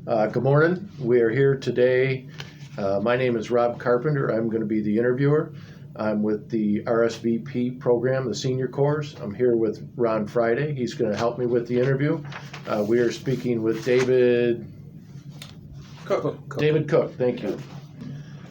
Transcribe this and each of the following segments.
Good morning. We are here today. My name is Rob Carpenter. I'm going to be the interviewer. I'm with the RSVP program, the senior course. I'm here with Ron Friday. He's going to help me with the interview. We are speaking with David Cook. David Cook. Thank you.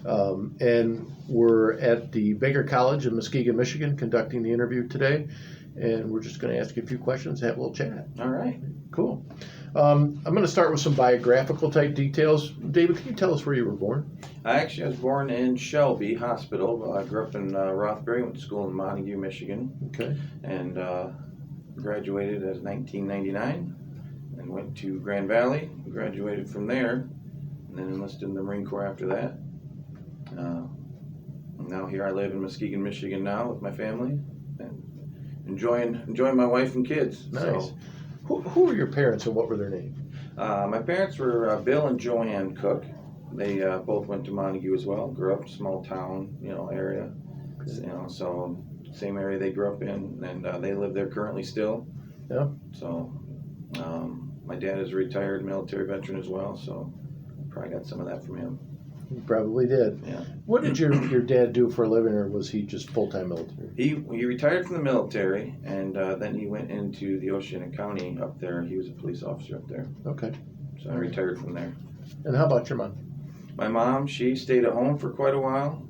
And we're at the Baker College in Muskegon, Michigan, conducting the interview today. And we're just going to ask you a few questions, have a little chat. All right. Cool. I'm going to start with some biographical type details. David, can you tell us where you were born? I was born in Shelby Hospital. I grew up in Rothbury, went to school in Montague, Michigan, Okay. and graduated as 1999 and went to Grand Valley, graduated from there, and then enlisted in the Marine Corps after that. Now here I live in Muskegon, Michigan now with my family and enjoying my wife and kids. Nice. So, Who were your parents and what were their names? my parents were Bill and Joanne Cook. They both went to Montague as well. Grew up small town, area. So same area they grew up in, and they live there currently still. Yeah. So my dad is a retired military veteran as well, so probably got some of that from him. You probably did. Yeah. What did your dad do for a living, or was he just full-time military? He retired from the military, and then he went into the Oceana County up there. He was a police officer up there. Okay. So I retired from there. And how about your mom? My mom, she stayed at home for quite a while.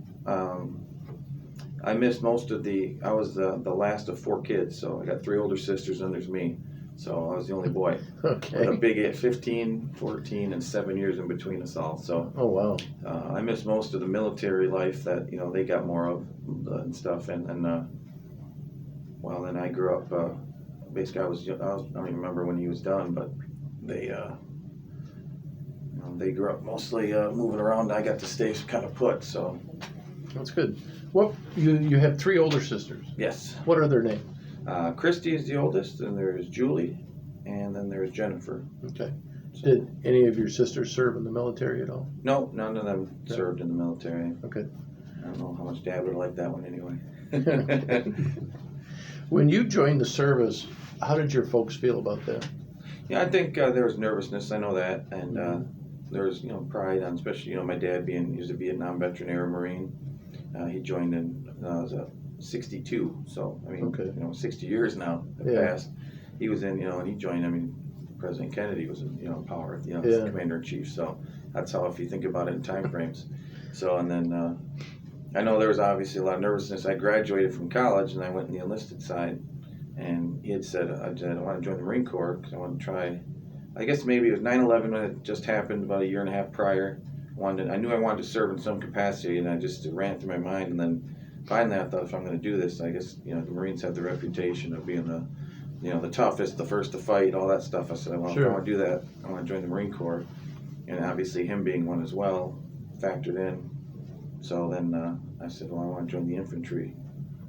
I missed most of I was the last of 4 kids, so I got 3 older sisters and there's me. So I was the only boy. Okay. With a big 15, 14, and 7 years in between us all. So Oh, wow. I missed most of the military life that, they got more of and stuff. And well, then I grew up, basically I don't even remember when he was done, but they grew up mostly moving around. I got to stay kind of put, so. That's good. What you have 3 older sisters. Yes. What are their names? Christy is the oldest, and there's Julie, and then there's Jennifer. Okay. So, Did any of your sisters serve in the military at all? no, none of them served in the military. Okay. I don't know how much Dad would like that one anyway. When you joined the service, how did your folks feel about that? Yeah, I think there was nervousness. I know that, and there was pride on, especially my dad he was a Vietnam veteran, Air Marine. He joined in was 62, so I mean, Okay. 60 years now have Yeah. passed. He was in, and he joined. I mean, President Kennedy was in, power, as Yeah. commander in chief. So that's how, if you think about it in time frames. So, and then I know there was obviously a lot of nervousness. I graduated from college and I went in the enlisted side, and he had said, I want to join the Marine Corps because I want to try. I guess maybe it was 9/11 when it just happened about a year and a half prior. I knew I wanted to serve in some capacity, and I just ran through my mind, and then finally I thought, if I'm going to do this, I guess the Marines have the reputation of being the toughest, the first to fight, all that stuff. I said, well, Sure. if I want to do that, I want to join the Marine Corps, and obviously him being one as well factored in. So then I said, well, I want to join the infantry.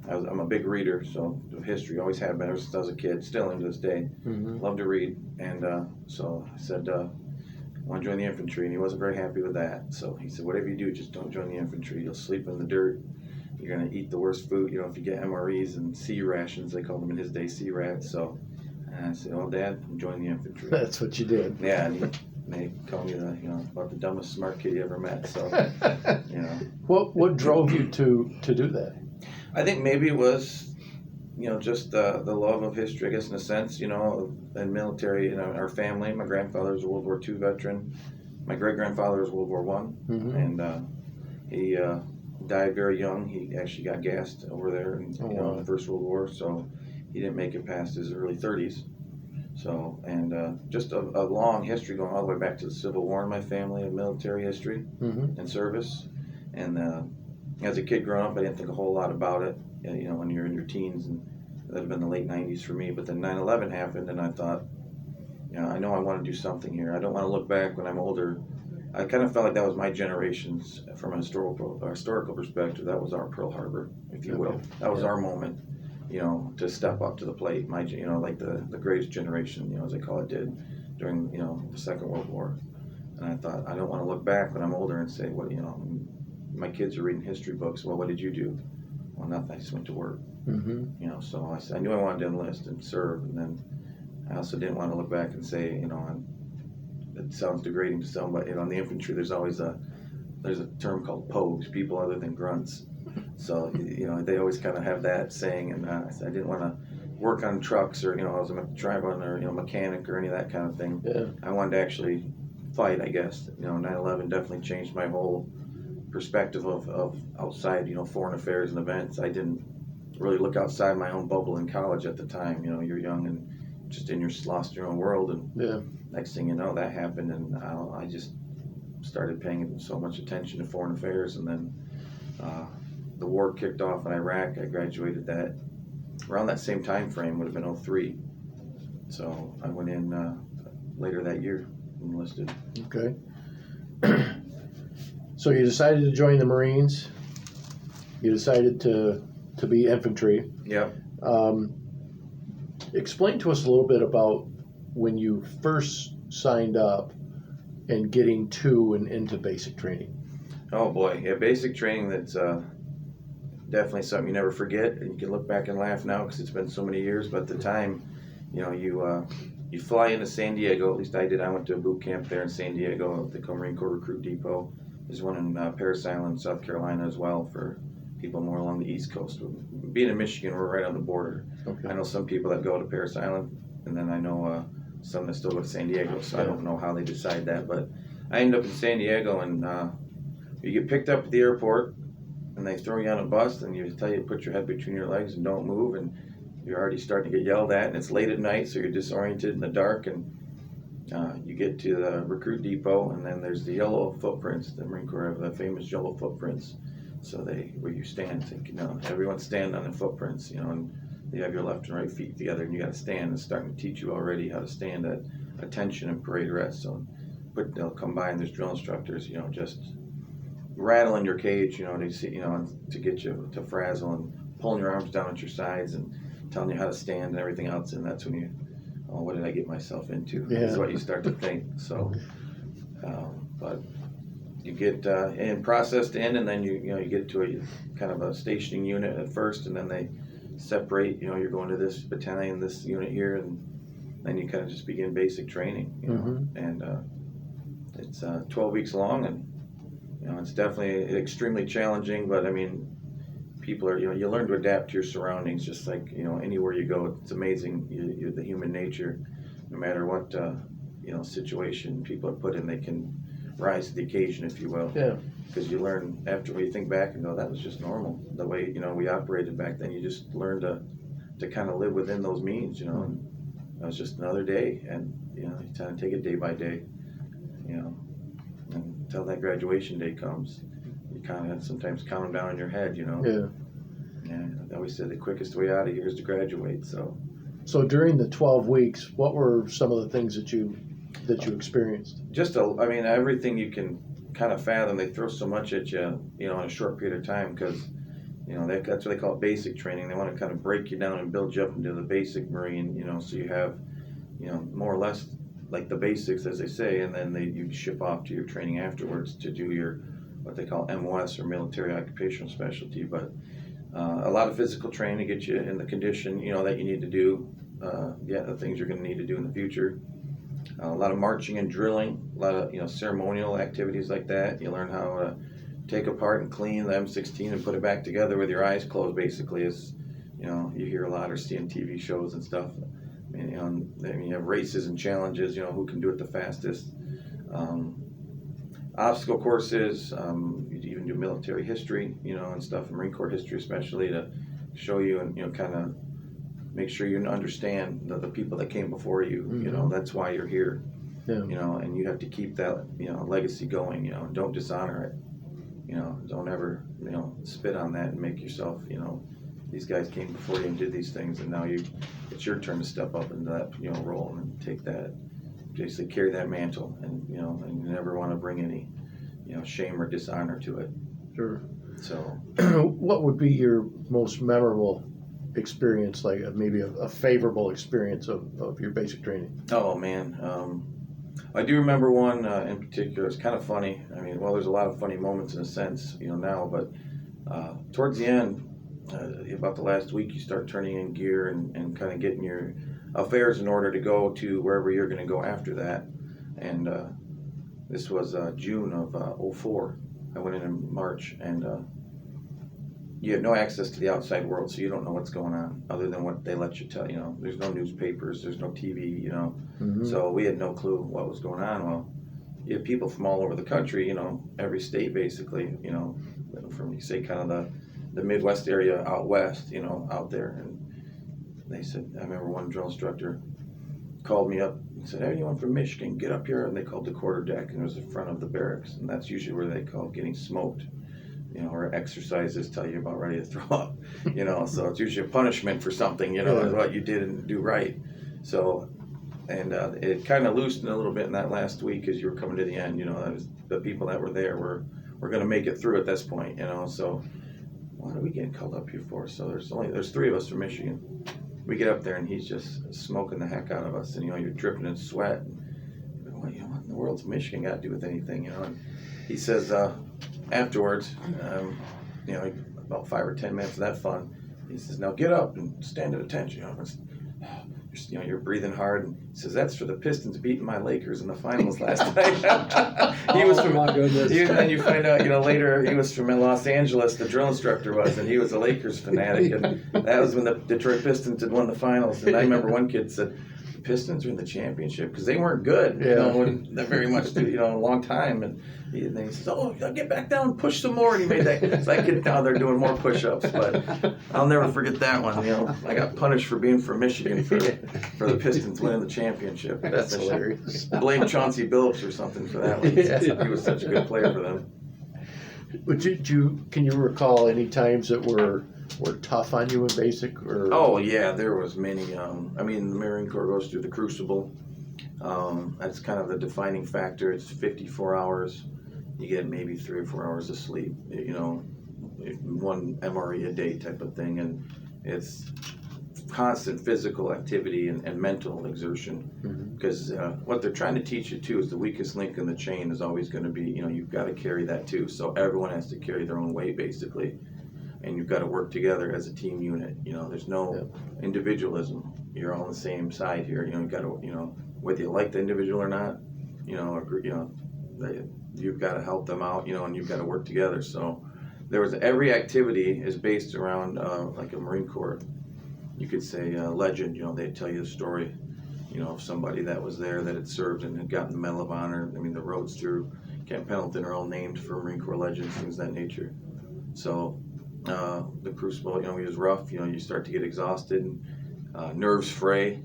I'm a big reader, so history, always have been ever since I was a kid, still into this day. Mm-hmm. Love to read, and so I said, I want to join the infantry, and he wasn't very happy with that. So he said, whatever you do, just don't join the infantry. You'll sleep in the dirt. You're going to eat the worst food, if you get MREs and C rations, they called them in his day C rats. So I said, well, Dad, I'm joining the infantry. That's what you did. Yeah, and they called me about the dumbest smart kid you ever met. So, What drove you to do that? I think maybe it was, just the love of history, I guess, in a sense, and military, our family. My grandfather was a World War II veteran. My great-grandfather was World War I, Mm-hmm. and he died very young. He actually got gassed over there in the First World War, so he didn't make it past his early 30s. So, and just a long history going all the way back to the Civil War in my family of military history Mm-hmm. and service. And as a kid growing up, I didn't think a whole lot about it, when you're in your teens, and that would have been the late 90s for me. But then 9/11 happened, and I thought, I know I want to do something here. I don't want to look back when I'm older. I kind of felt like that was my generation's, from a historical perspective, that was our Pearl Harbor, if you will. Okay. That was our moment, to step up to the plate. My, like the greatest generation, as they call it, did during, the Second World War. And I thought, I don't want to look back when I'm older and say, well, my kids are reading history books. Well, what did you do? Well, nothing. I just went to work. Mm-hmm. So I knew I wanted to enlist and serve, and then I also didn't want to look back and say, it sounds degrading to some, but in the infantry, there's a term called pogues, people other than grunts. So they always kind of have that saying, and I didn't want to work on trucks or I was a driver or mechanic or any of that kind of thing. Yeah. I wanted to actually fight, I guess. 9/11 definitely changed my whole perspective of outside, foreign affairs and events. I didn't really look outside my own bubble in college at the time. You're young and just lost in your own world, and Yeah. next thing you know, that happened, and I just started paying so much attention to foreign affairs, and then the war kicked off in Iraq. I graduated that around that same time frame, would have been 2003. So I went in later that year, enlisted. Okay. So you decided to join the Marines. You decided to be infantry. Yep. Explain to us a little bit about when you first signed up and getting to and into basic training. Oh boy, yeah, basic training. That's definitely something you never forget, and you can look back and laugh now because it's been so many years. But at the time, you fly into San Diego. At least I did. I went to a boot camp there in San Diego at the Marine Corps Recruit Depot. There's one in Parris Island, South Carolina, as well for people more along the East Coast. Being in Michigan, we're right on the border. Okay. I know some people that go to Parris Island, and then I know some that still go to San Diego. So I don't know how they decide that, but I ended up in San Diego, and you get picked up at the airport, and they throw you on a bus, and you tell you to put your head between your legs and don't move, and you're already starting to get yelled at, and it's late at night, so you're disoriented in the dark, and you get to the recruit depot, and then there's the yellow footprints. The Marine Corps have the famous yellow footprints. So where you stand, everyone stand on the footprints, and you have your left and right feet together, and you got to stand. It's starting to teach you already how to stand at attention and parade rest. So, but they'll come by, and there's drill instructors, just rattling your cage, to see, to get you to frazzle, and pulling your arms down at your sides and telling you how to stand and everything else. And that's when what did I get myself into? Yeah. That's what you start to think. So, but you get in processed in, and then you get to a kind of a stationing unit at first, and then they separate. You're going to this battalion, this unit here, and then you kind of just begin basic training. And it's 12 weeks long, and it's definitely extremely challenging. But I mean, people are you learn to adapt to your surroundings, just like anywhere you go. It's amazing the human nature, no matter what situation people are put in, they can rise to the occasion, if you will. Yeah. Because you learn after you think back and go, that was just normal. The way we operated back then, you just learn to kind of live within those means, and that was just another day, and you kind of take it day by day, until that graduation day comes. You kind of sometimes count them down in your head, Yeah. And I always said the quickest way out of here is to graduate. So during the 12 weeks, what were some of the things that you experienced? Just everything you can kind of fathom. They throw so much at you, in a short period of time, because that's what they call it, basic training. They want to kind of break you down and build you up into the basic Marine, so you have more or less like the basics, as they say, and then you ship off to your training afterwards to do your what they call MOS, or military occupational specialty. But a lot of physical training to get you in the condition that you need to do, the things you're going to need to do in the future. A lot of marching and drilling, a lot of ceremonial activities like that. You learn how to take apart and clean the M16 and put it back together with your eyes closed, basically, as you hear a lot or see in TV shows and stuff. You have races and challenges, who can do it the fastest. Obstacle courses, you even do military history, and stuff, Marine Corps history especially, to show you and kind of make sure you understand the people that came before you. That's why you're here. Yeah. And you have to keep that legacy going. Don't dishonor it. Don't ever spit on that and make yourself these guys came before you and did these things, and now it's your turn to step up into that role and take that, basically carry that mantle, and and you never want to bring any shame or dishonor to it. Sure. So what would be your most memorable experience, like maybe a favorable experience of your basic training? Oh man, I do remember one in particular. It's kind of funny. There's a lot of funny moments in a sense, now, but towards the end, about the last week, you start turning in gear and kind of getting your affairs in order to go to wherever you're going to go after that. and this was June of '04. I went in March, and you have no access to the outside world, so you don't know what's going on other than what they let you tell. There's no newspapers, there's no TV. So we had no clue what was going on. Well, you have people from all over the country, every state basically, from, you say, kind of the Midwest area out west, out there. And they said, I remember one drill instructor called me up and said, "Hey, anyone from Michigan, get up here." And they called the quarterdeck, and it was the front of the barracks. And that's usually where they call getting smoked, or exercises tell you about ready to throw up, so it's usually a punishment for something, what you didn't do right. So, and it kind of loosened a little bit in that last week as you were coming to the end, that was, the people that were there were going to make it through at this point, so what are we getting called up here for? So there's 3 of us from Michigan. We get up there and he's just smoking the heck out of us, and you're dripping in sweat. And, what in the world's Michigan got to do with anything, And he says afterwards, about 5 or 10 minutes of that fun, he says, "Now get up and stand at attention." You're breathing hard, and he says, "That's for the Pistons beating my Lakers in the finals last night." He was from, my goodness. and then you find out, later he was from Los Angeles, the drill instructor was, and he was a Lakers fanatic, and that was when the Detroit Pistons had won the finals. And I remember one kid said, "The Pistons are in the championship," because they weren't good, when they very much do, a long time. And he says, "Oh, get back down and push some more." And he made that kid down there doing more push-ups. But I'll never forget that one. I got punished for being from Michigan for the Pistons winning the championship. That's hilarious. Blame Chauncey Billups or something for that one. Yeah. He was such a good player for them. But can you recall any times that were tough on you in basic? Or? Oh yeah, there was many. The Marine Corps goes through the crucible. That's kind of the defining factor. It's 54 hours. You get maybe 3 or 4 hours of sleep. One MRE a day type of thing, and it's constant physical activity and mental exertion. Because what they're trying to teach you too is the weakest link in the chain is always going to be, you've got to carry that too. So everyone has to carry their own weight basically, and you've got to work together as a team unit. There's no individualism. You're all on the same side here. You've got to, whether you like the individual or not, you've got to help them out, and you've got to work together. So every activity is based around like a Marine Corps, you could say, legend. They'd tell you a story, of somebody that was there that had served and had gotten the Medal of Honor. The roads through Camp Pendleton are all named for Marine Corps legends, things of that nature. So the crucible, he was rough. You start to get exhausted, and nerves fray.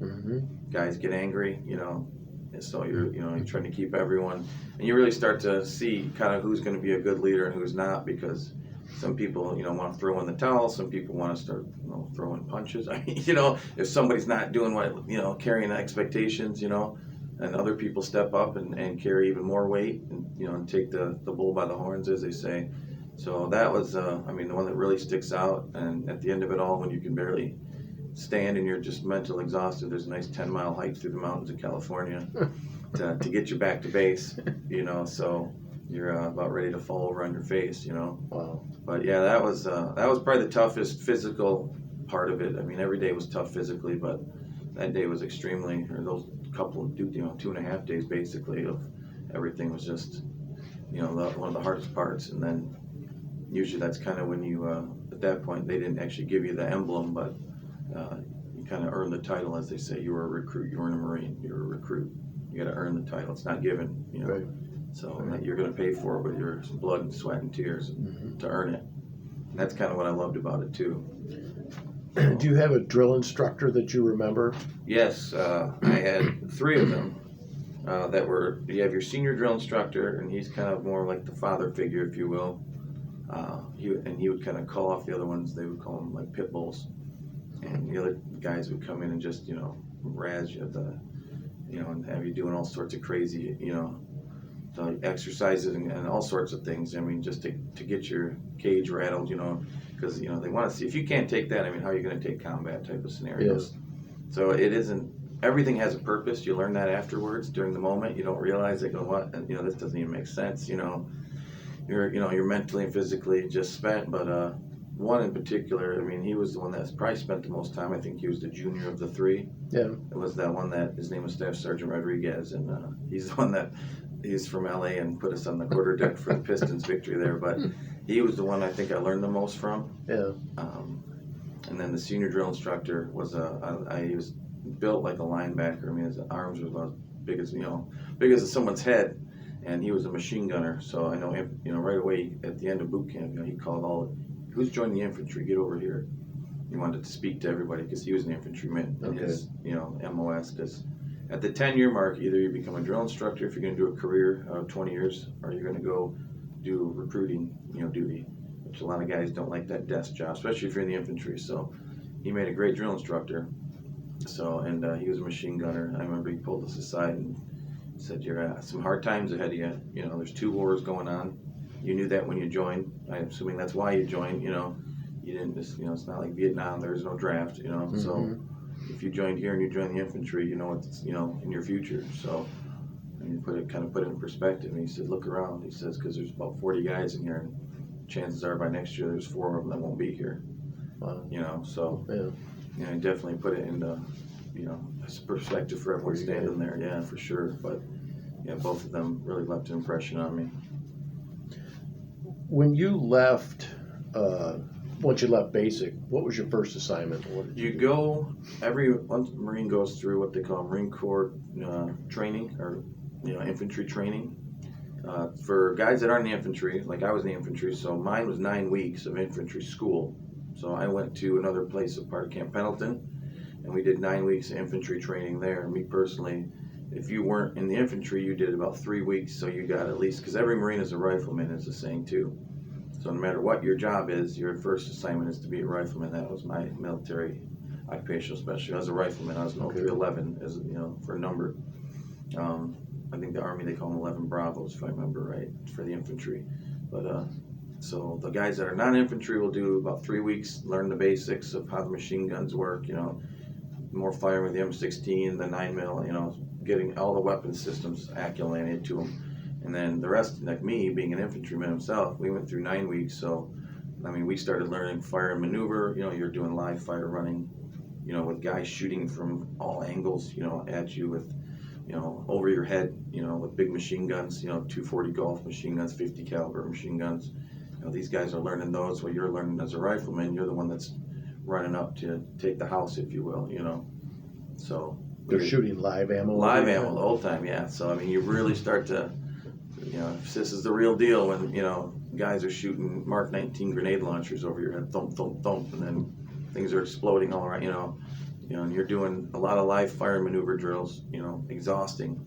Guys get angry, and so you're trying to keep everyone, and you really start to see kind of who's going to be a good leader and who's not, because some people want to throw in the towel, some people want to start throwing punches. If somebody's not doing what carrying the expectations, and other people step up and carry even more weight, and and take the bull by the horns, as they say. So that was the one that really sticks out. And at the end of it all, when you can barely stand and you're just mental exhausted, there's a nice 10-mile hike through the mountains of California to get you back to base, so you're about ready to fall over on your face, Wow. But yeah, that was probably the toughest physical part of it. Every day was tough physically, but that day was extremely, or those couple of 2.5 days basically of everything was just one of the hardest parts. And then usually that's kind of when you at that point they didn't actually give you the emblem, but you kind of earn the title, as they say. You were a recruit, you weren't a Marine, you were a recruit. You got to earn the title. It's not given, Right. So you're going to pay for it with your blood and sweat and tears to earn it. And that's kind of what I loved about it too. Do you have a drill instructor that you remember? Yes, I had 3 of them that were. You have your senior drill instructor, and he's kind of more like the father figure, if you will. He would kind of call off the other ones. They would call them like pit bulls. And the other guys would come in and just, razz you and have you doing all sorts of crazy, so exercises and all sorts of things. Just to get your cage rattled, because, they want to see, if you can't take that, how are you going to take combat type of scenarios? Yes. So it isn't, everything has a purpose. You learn that afterwards. During the moment, you don't realize it. Go, what? And, this doesn't even make sense, You're mentally and physically just spent, but one in particular, I mean, he was the one that's probably spent the most time. I think he was the junior of the three. Yeah. It was that one that his name was Staff Sergeant Rodriguez, and he's the one that he's from LA and put us on the quarterdeck for the Pistons victory there. But he was the one I think I learned the most from. Yeah. And then the senior drill instructor was he was built like a linebacker. I mean, his arms were about big as someone's head, and he was a machine gunner. So I know him, right away at the end of boot camp, he called who's joining the infantry, get over here. He wanted to speak to everybody because he was an infantryman in his, MOS. Because at the 10-year mark, either you become a drill instructor if you're going to do a career of 20 years, or you're going to go do recruiting, duty, which a lot of guys don't like that desk job, especially if you're in the infantry. So he made a great drill instructor. So, and he was a machine gunner. I remember he pulled us aside and said, "You're some hard times ahead of you. There's 2 wars going on. You knew that when you joined. I'm assuming that's why you joined. You didn't just, it's not like Vietnam. There's no draft. So if you joined here and you joined the infantry, it's, in your future. So, and you put it in perspective. And he said, look around. He says, because there's about 40 guys in here, and chances are by next year there's 4 of them that won't be here. Wow. So, Yeah. he definitely put it into, perspective for everyone standing there. Yeah, for sure. But yeah, both of them really left an impression on me. When you left, once you left basic, what was your first assignment? What did you go once Marine goes through what they call Marine Corps training, or infantry training. For guys that aren't in the infantry, like I was in the infantry, so mine was 9 weeks of infantry school. So I went to another place, a part of Camp Pendleton, and we did 9 weeks of infantry training there. Me personally, if you weren't in the infantry, you did about 3 weeks, so you got at least, because every Marine is a rifleman, is the saying too. So no matter what your job is, your first assignment is to be a rifleman. That was my military occupational specialty. I was a rifleman. I was an 0311 as for a number. I think the Army, they call them 11 Bravos, if I remember right, for the infantry. But so the guys that are non-infantry will do about 3 weeks, learn the basics of how the machine guns work, more firing with the M16, the 9mm, getting all the weapon systems acclimated to them. And then the rest, like me, being an infantryman himself, we went through 9 weeks. So, we started learning fire and maneuver. You're doing live fire running, with guys shooting from all angles, at you with, over your head, with big machine guns, 240 Golf machine guns, 50 caliber machine guns. These guys are learning those while you're learning as a rifleman. You're the one that's running up to take the house, if you will, So they're shooting live ammo? Live ammo the whole time, yeah. So, you really start to, this is the real deal when, guys are shooting Mark 19 grenade launchers over your head, thump, thump, thump, and then things are exploding all around, and you're doing a lot of live fire and maneuver drills, exhausting.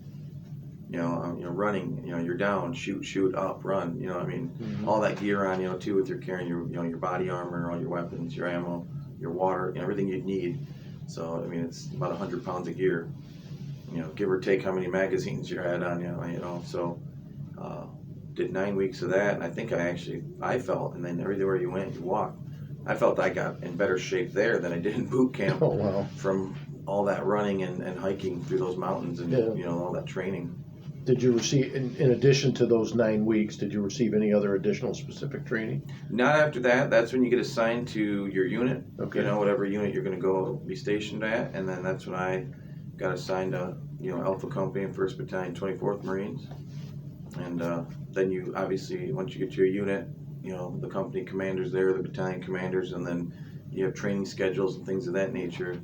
You're running, you're down, shoot, up, run, all that gear on, too, with your carrying your body armor, all your weapons, your ammo, your water, everything you'd need. So, it's about 100 pounds of gear, give or take how many magazines you had on you, so did 9 weeks of that, and I think I felt, and then everywhere you went, you walked, I felt I got in better shape there than I did in boot camp. Oh, wow. From all that running and hiking through those mountains and, all that training. Did you receive, in addition to those 9 weeks, did you receive any other additional specific training? Not after that. That's when you get assigned to your unit, Okay. Whatever unit you're going to go be stationed at. And then that's when I got assigned to, Alpha Company and 1st Battalion, 24th Marines. And then you, obviously, once you get to your unit, the company commanders there, the battalion commanders, and then you have training schedules and things of that nature.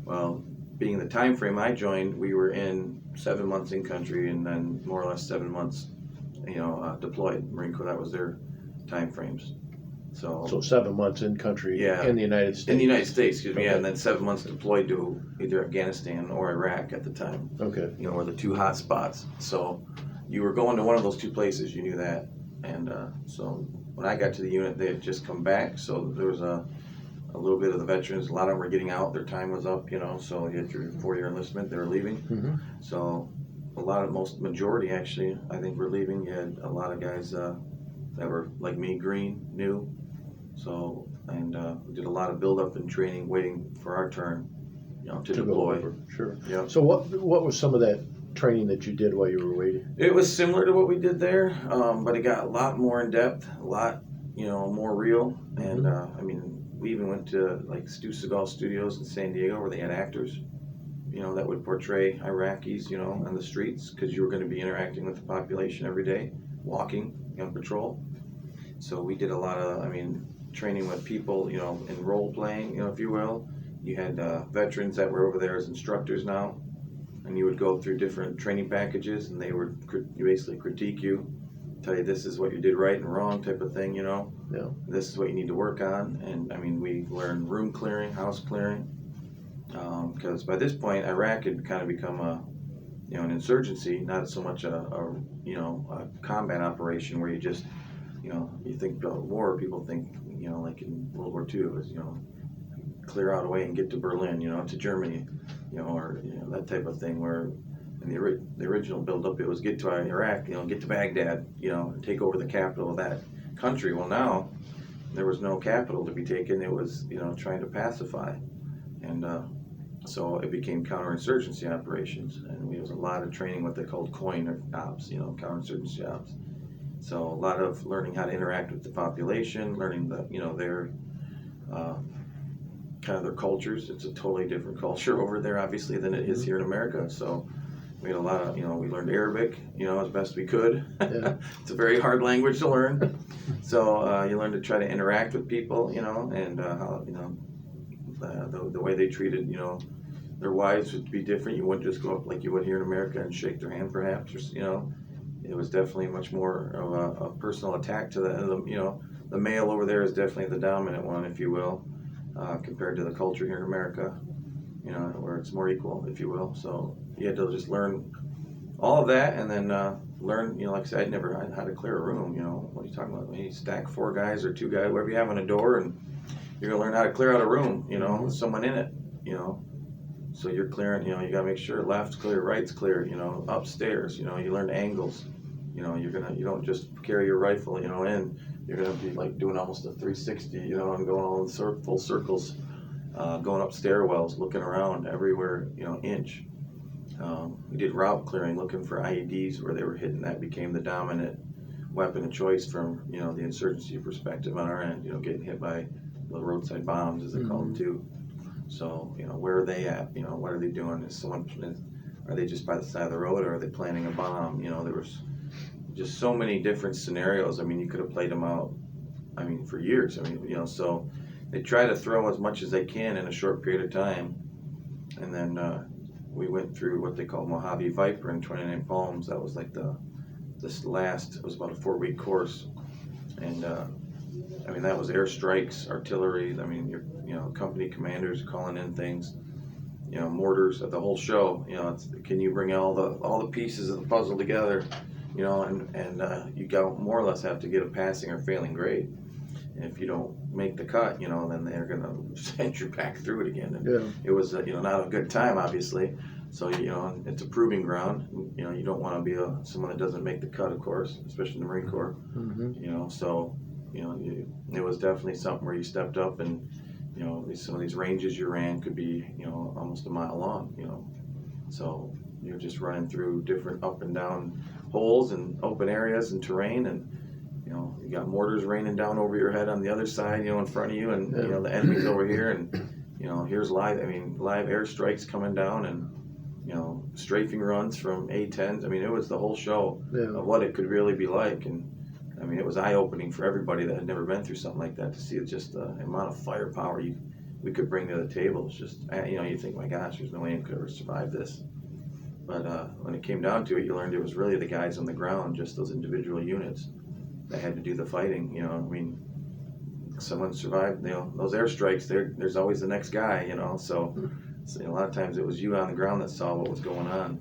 Well, being the time frame I joined, we were in 7 months in country and then more or less 7 months, deployed. Marine Corps, that was their time frames. So 7 months in country in the United States. In the United States, excuse me, Okay. yeah, and then 7 months deployed to either Afghanistan or Iraq at the time. Okay. Were the 2 hot spots. So you were going to one of those 2 places, you knew that. And so when I got to the unit, they had just come back, so there was a little bit of the veterans, a lot of them were getting out, their time was up, so you had your 4-year enlistment, they were leaving. Mm-hmm. So majority actually, I think were leaving. You had a lot of guys that were like me, green, new. So, and we did a lot of build-up and training, waiting for our turn, to deploy. Go over. Sure. Yep. So what was some of that training that you did while you were waiting? It was similar to what we did there, but it got a lot more in depth, a lot more real. And I mean, we even went to like Stu Seagal Studios in San Diego where they had actors, that would portray Iraqis, on the streets because you were going to be interacting with the population every day, walking on patrol. So we did a lot of, training with people, in role playing, if you will. You had veterans that were over there as instructors now, and you would go through different training packages, and they would basically critique you, tell you this is what you did right and wrong type of thing, Yeah. This is what you need to work on. And we learned room clearing, house clearing, because by this point Iraq had kind of become an insurgency, not so much a combat operation where you just, you think about war, people think, like in World War II, it was, clear out a way and get to Berlin, to Germany, or that type of thing. Where in the original build-up, it was get to Iraq, get to Baghdad, take over the capital of that country. Well, now there was no capital to be taken. It was, trying to pacify, and so it became counterinsurgency operations. And we was a lot of training what they called COIN ops, counterinsurgency ops. So a lot of learning how to interact with the population, learning their kind of their cultures. It's a totally different culture over there, obviously, than it is here in America. So we had a lot of, we learned Arabic, as best we could. Yeah. It's a very hard language to learn. So you learn to try to interact with people, and how, the way they treated, their wives would be different. You wouldn't just go up like you would here in America and shake their hand, perhaps, or, it was definitely much more of a personal attack to the male over there is definitely the dominant one, if you will, compared to the culture here in America, where it's more equal, if you will. So you had to just learn all of that, and then learn, like I said, I'd never had how to clear a room. What are you talking about? When you stack 4 guys or 2 guys, whatever you have on a door, and you're gonna learn how to clear out a room, with someone in it, So you're clearing, you gotta make sure left's clear, right's clear, upstairs, you learn angles. You don't just carry your rifle, in. You're gonna be like doing almost a 360, and going all in full circles, going up stairwells, looking around everywhere, inch. We did route clearing, looking for IEDs where they were hidden. That became the dominant weapon of choice from, the insurgency perspective on our end. Getting hit by the roadside bombs, as they call them too. So, where are they at? What are they doing? Are they just by the side of the road, or are they planning a bomb? There was just so many different scenarios. You could have played them out, for years. So they try to throw as much as they can in a short period of time. And then we went through what they call Mojave Viper and 29 Palms. That was like it was about a 4-week course. And that was airstrikes, artillery. Your company commanders calling in things, mortars, the whole show. Can you bring all the pieces of the puzzle together? And you more or less have to get a passing or failing grade. And if you don't make the cut, then they're gonna send you back through it again. And it was, not a good time, obviously. So it's a proving ground. You don't want to be someone that doesn't make the cut, of course, especially in the Marine Corps. So it was definitely something where you stepped up, and some of these ranges you ran could be almost a mile long. So you're just running through different up and down holes and open areas and terrain, and you got mortars raining down over your head on the other side, in front of you, and the enemy's over here, and here's live airstrikes coming down, and strafing runs from A-10s. It was the whole show of what it could really be like. And it was eye-opening for everybody that had never been through something like that, to see just the amount of firepower we could bring to the table. It's just, you think, my gosh, there's no way I could ever survive this. But when it came down to it, you learned it was really the guys on the ground, just those individual units that had to do the fighting. Someone survived, those airstrikes, there's always the next guy, so a lot of times it was you on the ground that saw what was going on.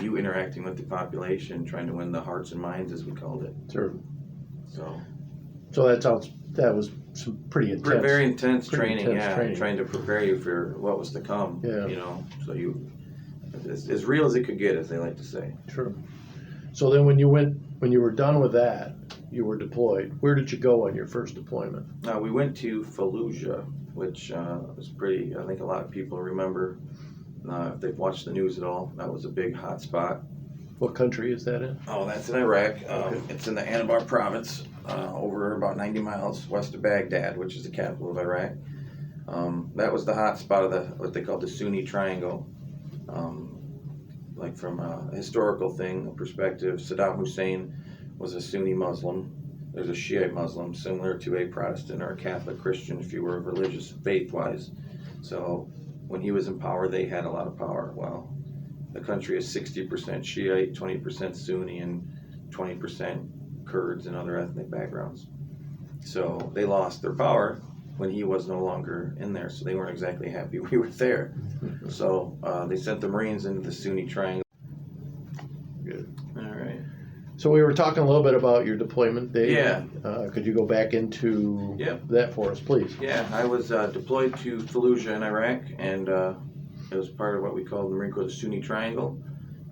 You interacting with the population, trying to win the hearts and minds, as we called it. Sure. So that was some pretty intense. Very intense training, training. Trying to prepare you for what was to come. Yeah. So as real as it could get, as they like to say. Sure. So then when you were done with that, you were deployed. Where did you go on your first deployment? We went to Fallujah, which was pretty, I think a lot of people remember, if they've watched the news at all. That was a big hot spot. What country is that in? Oh, that's in Iraq. It's in the Anbar province. over about 90 miles west of Baghdad, which is the capital of Iraq. That was the hot spot of what they called the Sunni Triangle. Like from a historical thing, a perspective, Saddam Hussein was a Sunni Muslim. There's a Shiite Muslim, similar to a Protestant or a Catholic Christian, if you were religious faith-wise. So when he was in power, they had a lot of power. Well, the country is 60% Shiite, 20% Sunni, and 20% Kurds and other ethnic backgrounds. So they lost their power when he was no longer in there, so they weren't exactly happy we were there. So they sent the Marines into the Sunni Triangle. Good. All right. So we were talking a little bit about your deployment date. Yeah. Could you go back into that for us, please? Yeah, I was deployed to Fallujah in Iraq, and it was part of what we call the Marine Corps the Sunni Triangle.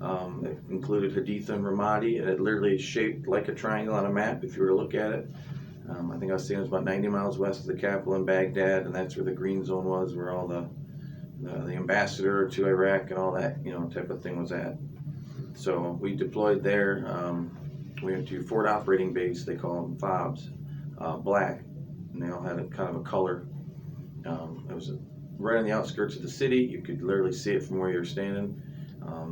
It included Haditha and Ramadi, and it literally shaped like a triangle on a map if you were to look at it. I think I was saying it was about 90 miles west of the capital in Baghdad, and that's where the green zone was, where all the ambassador to Iraq and all that, type of thing was at. So we deployed there. We went to Fort Operating Base, they call them FOBs, black, and they all had a kind of a color. It was right on the outskirts of the city. You could literally see it from where you were standing.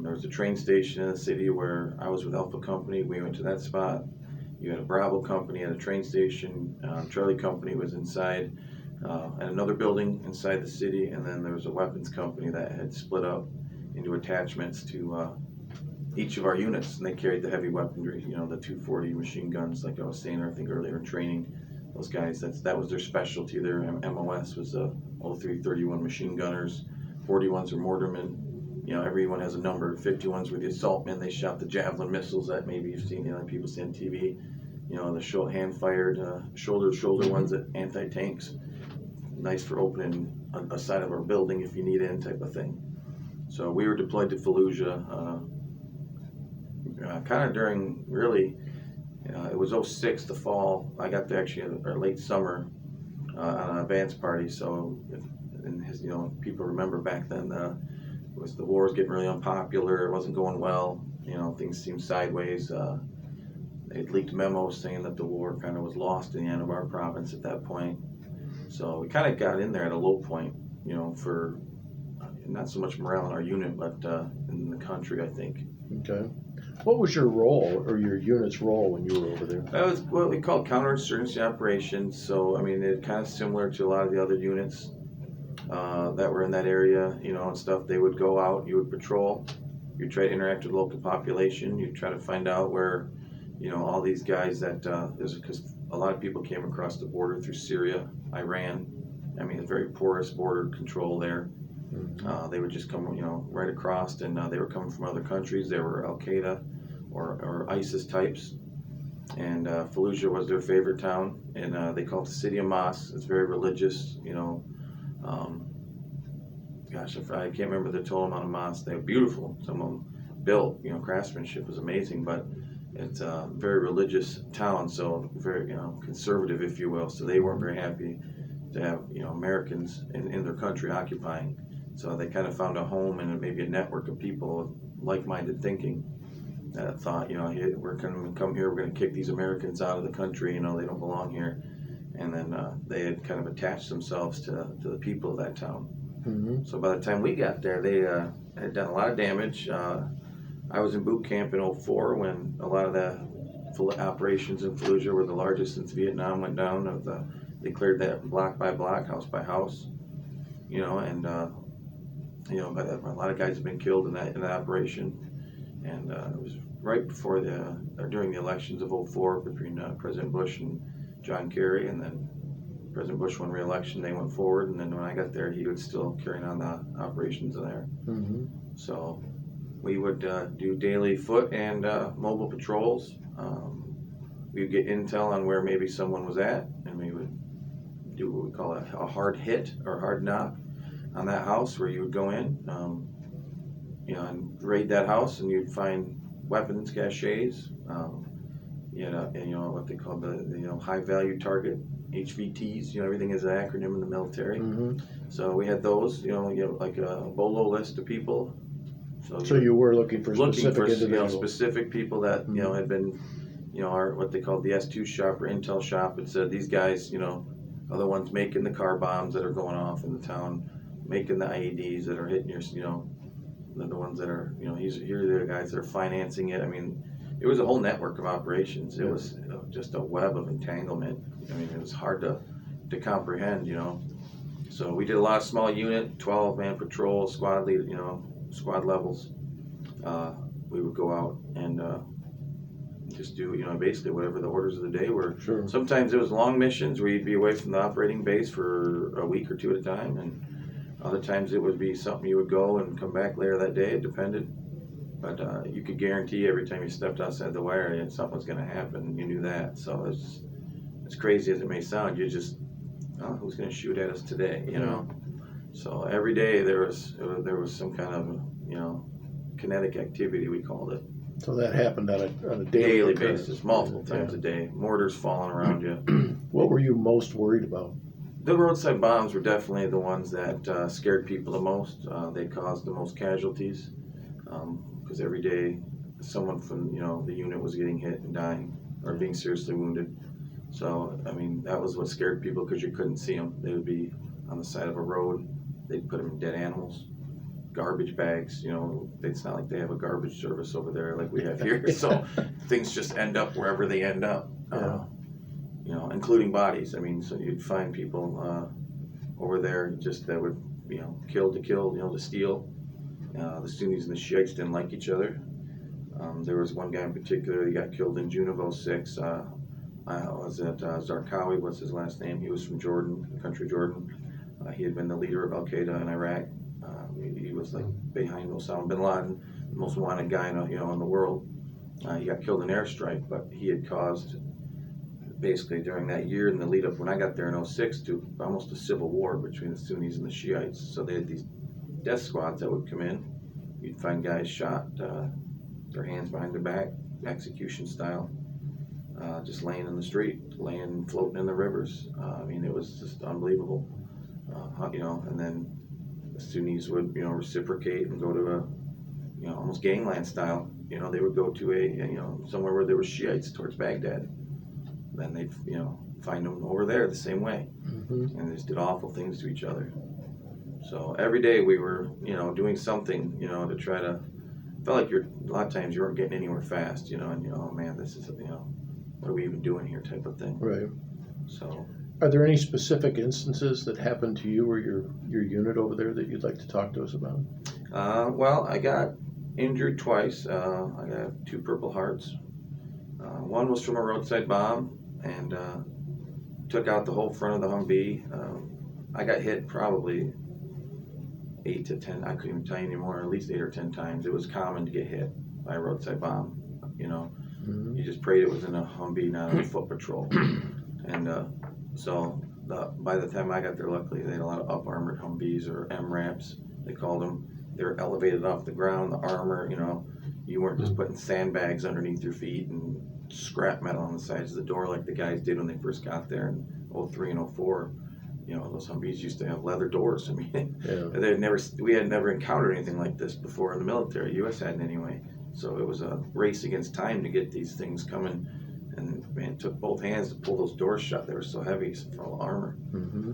There was a train station in the city where I was with Alpha Company. We went to that spot. You had a Bravo Company at a train station. Charlie Company was inside at another building inside the city, and then there was a weapons company that had split up into attachments to each of our units, and they carried the heavy weaponry, the 240 machine guns, like I was saying, I think earlier in training. Those guys, that was their specialty. Their MOS was 0331 machine gunners, 41s were mortarmen. Everyone has a number. 51s were the assaultmen. They shot the javelin missiles that maybe you've seen, people see on TV. The hand-fired, shoulder-to-shoulder ones that anti-tanks. Nice for opening a side of our building if you need in, type of thing. So we were deployed to Fallujah, kind of during, really, it was 06, the fall. I got there actually or late summer on an advance party. So, people remember back then, the war was getting really unpopular. It wasn't going well. Things seemed sideways. They'd leaked memos saying that the war kind of was lost in the end of our province at that point. So we kind of got in there at a low point, for not so much morale in our unit, but in the country, I think. Okay. What was your role, or your unit's role, when you were over there? That was what we called counterinsurgency operations. So, it's kind of similar to a lot of the other units that were in that area, and stuff. They would go out, you would patrol, you'd try to interact with the local population, you'd try to find out where, all these guys that, because a lot of people came across the border through Syria, Iran. A very porous border control there. Mm-hmm. They would just come, right across, and they were coming from other countries. They were Al Qaeda or ISIS types, and Fallujah was their favorite town, and they call it the city of mosques. It's very religious, I can't remember the total amount of mosques. They were beautiful. Some of them built, craftsmanship was amazing, but it's a very religious town, so very, conservative, if you will. So they weren't very happy to have, Americans in their country occupying. So they kind of found a home and maybe a network of people with like-minded thinking that thought, hey, we're going to come here, we're going to kick these Americans out of the country, they don't belong here. And then they had kind of attached themselves to the people of that town. Mm-hmm. So by the time we got there, they had done a lot of damage. I was in boot camp in 04 when a lot of the operations in Fallujah were the largest since Vietnam went down. They cleared that block by block, house by house, and but a lot of guys have been killed in that operation. And it was right before during the elections of 04 between President Bush and John Kerry, and then President Bush won re-election. They went forward, and then when I got there, he was still carrying on the operations there. Mm-hmm. So we would do daily foot and mobile patrols. We would get intel on where maybe someone was at, and we would do what we call a hard hit or hard knock on that house, where you would go in, and raid that house, and you'd find weapons caches, what they call the high value target, HVTs. Everything is an acronym in the military. Mm-hmm. So we had those, like a BOLO list of people. So you were looking for specific individuals. Specific people that had been our what they called the S2 shop or Intel shop. It said these guys, are the ones making the car bombs that are going off in the town, making the IEDs that are hitting your, they're the ones that are, here are the guys that are financing it. I mean, it was a whole network of operations. It was just a web of entanglement. I mean, it was hard to comprehend, So we did a lot of small unit, 12-man patrol, squad lead, squad levels. We would go out and just do, basically whatever the orders of the day were. Sure. Sometimes it was long missions where you'd be away from the operating base for a week or two at a time, and other times it would be something you would go and come back later that day. It depended, but you could guarantee every time you stepped outside the wire, something was going to happen. You knew that. So as crazy as it may sound, you just who's going to shoot at us today? So every day there was some kind of kinetic activity, we called it. So that happened on a Daily basis, multiple times a day. Mortars falling around you. What were you most worried about? The roadside bombs were definitely the ones that scared people the most. They caused the most casualties because every day someone from the unit was getting hit and dying or being seriously wounded. So I mean that was what scared people because you couldn't see them. They would be on the side of a road. They'd put them in dead animals. Garbage bags, it's not like they have a garbage service over there like we have here. So things just end up wherever they end up, including bodies. I mean, so you'd find people over there just that would, kill to kill, to steal. The Sunnis and the Shiites didn't like each other. There was one guy in particular, he got killed in June of '06. Was it Zarqawi, what's his last name? He was from Jordan, the country Jordan. He had been the leader of Al-Qaeda in Iraq. He was like behind Osama bin Laden, the most wanted guy in the world. He got killed in an airstrike, but he had caused basically during that year in the lead up when I got there in '06 to almost a civil war between the Sunnis and the Shiites. So they had these death squads that would come in. You'd find guys shot, their hands behind their back, execution style, just laying in the street, floating in the rivers. I mean, it was just unbelievable. And then the Sunnis would, reciprocate and go to a, almost gangland style. They would go to a, somewhere where there were Shiites towards Baghdad. Then they'd, find them over there the same way. Mm-hmm. And they just did awful things to each other. So every day we were, doing something, to try to, felt like a lot of times you weren't getting anywhere fast, and oh man, this is, what are we even doing here type of thing. Right. So. Are there any specific instances that happened to you or your unit over there that you'd like to talk to us about? Well, I got injured twice. I got 2 Purple Hearts. One was from a roadside bomb and took out the whole front of the Humvee. I got hit probably 8 to 10. I couldn't even tell you anymore. At least 8 or 10 times. It was common to get hit by a roadside bomb. Mm-hmm. You just prayed it was in a Humvee, not a foot patrol. And so by the time I got there, luckily they had a lot of up armored Humvees or MRAPs, they called them. They were elevated off the ground, the armor, you weren't just putting sandbags underneath your feet and scrap metal on the sides of the door like the guys did when they first got there in '03 and '04. Those Humvees used to have leather doors. I mean, we had never encountered anything like this before in the military. U.S. hadn't anyway. So it was a race against time to get these things coming. And man, it took both hands to pull those doors shut. They were so heavy, full of armor. Mm-hmm.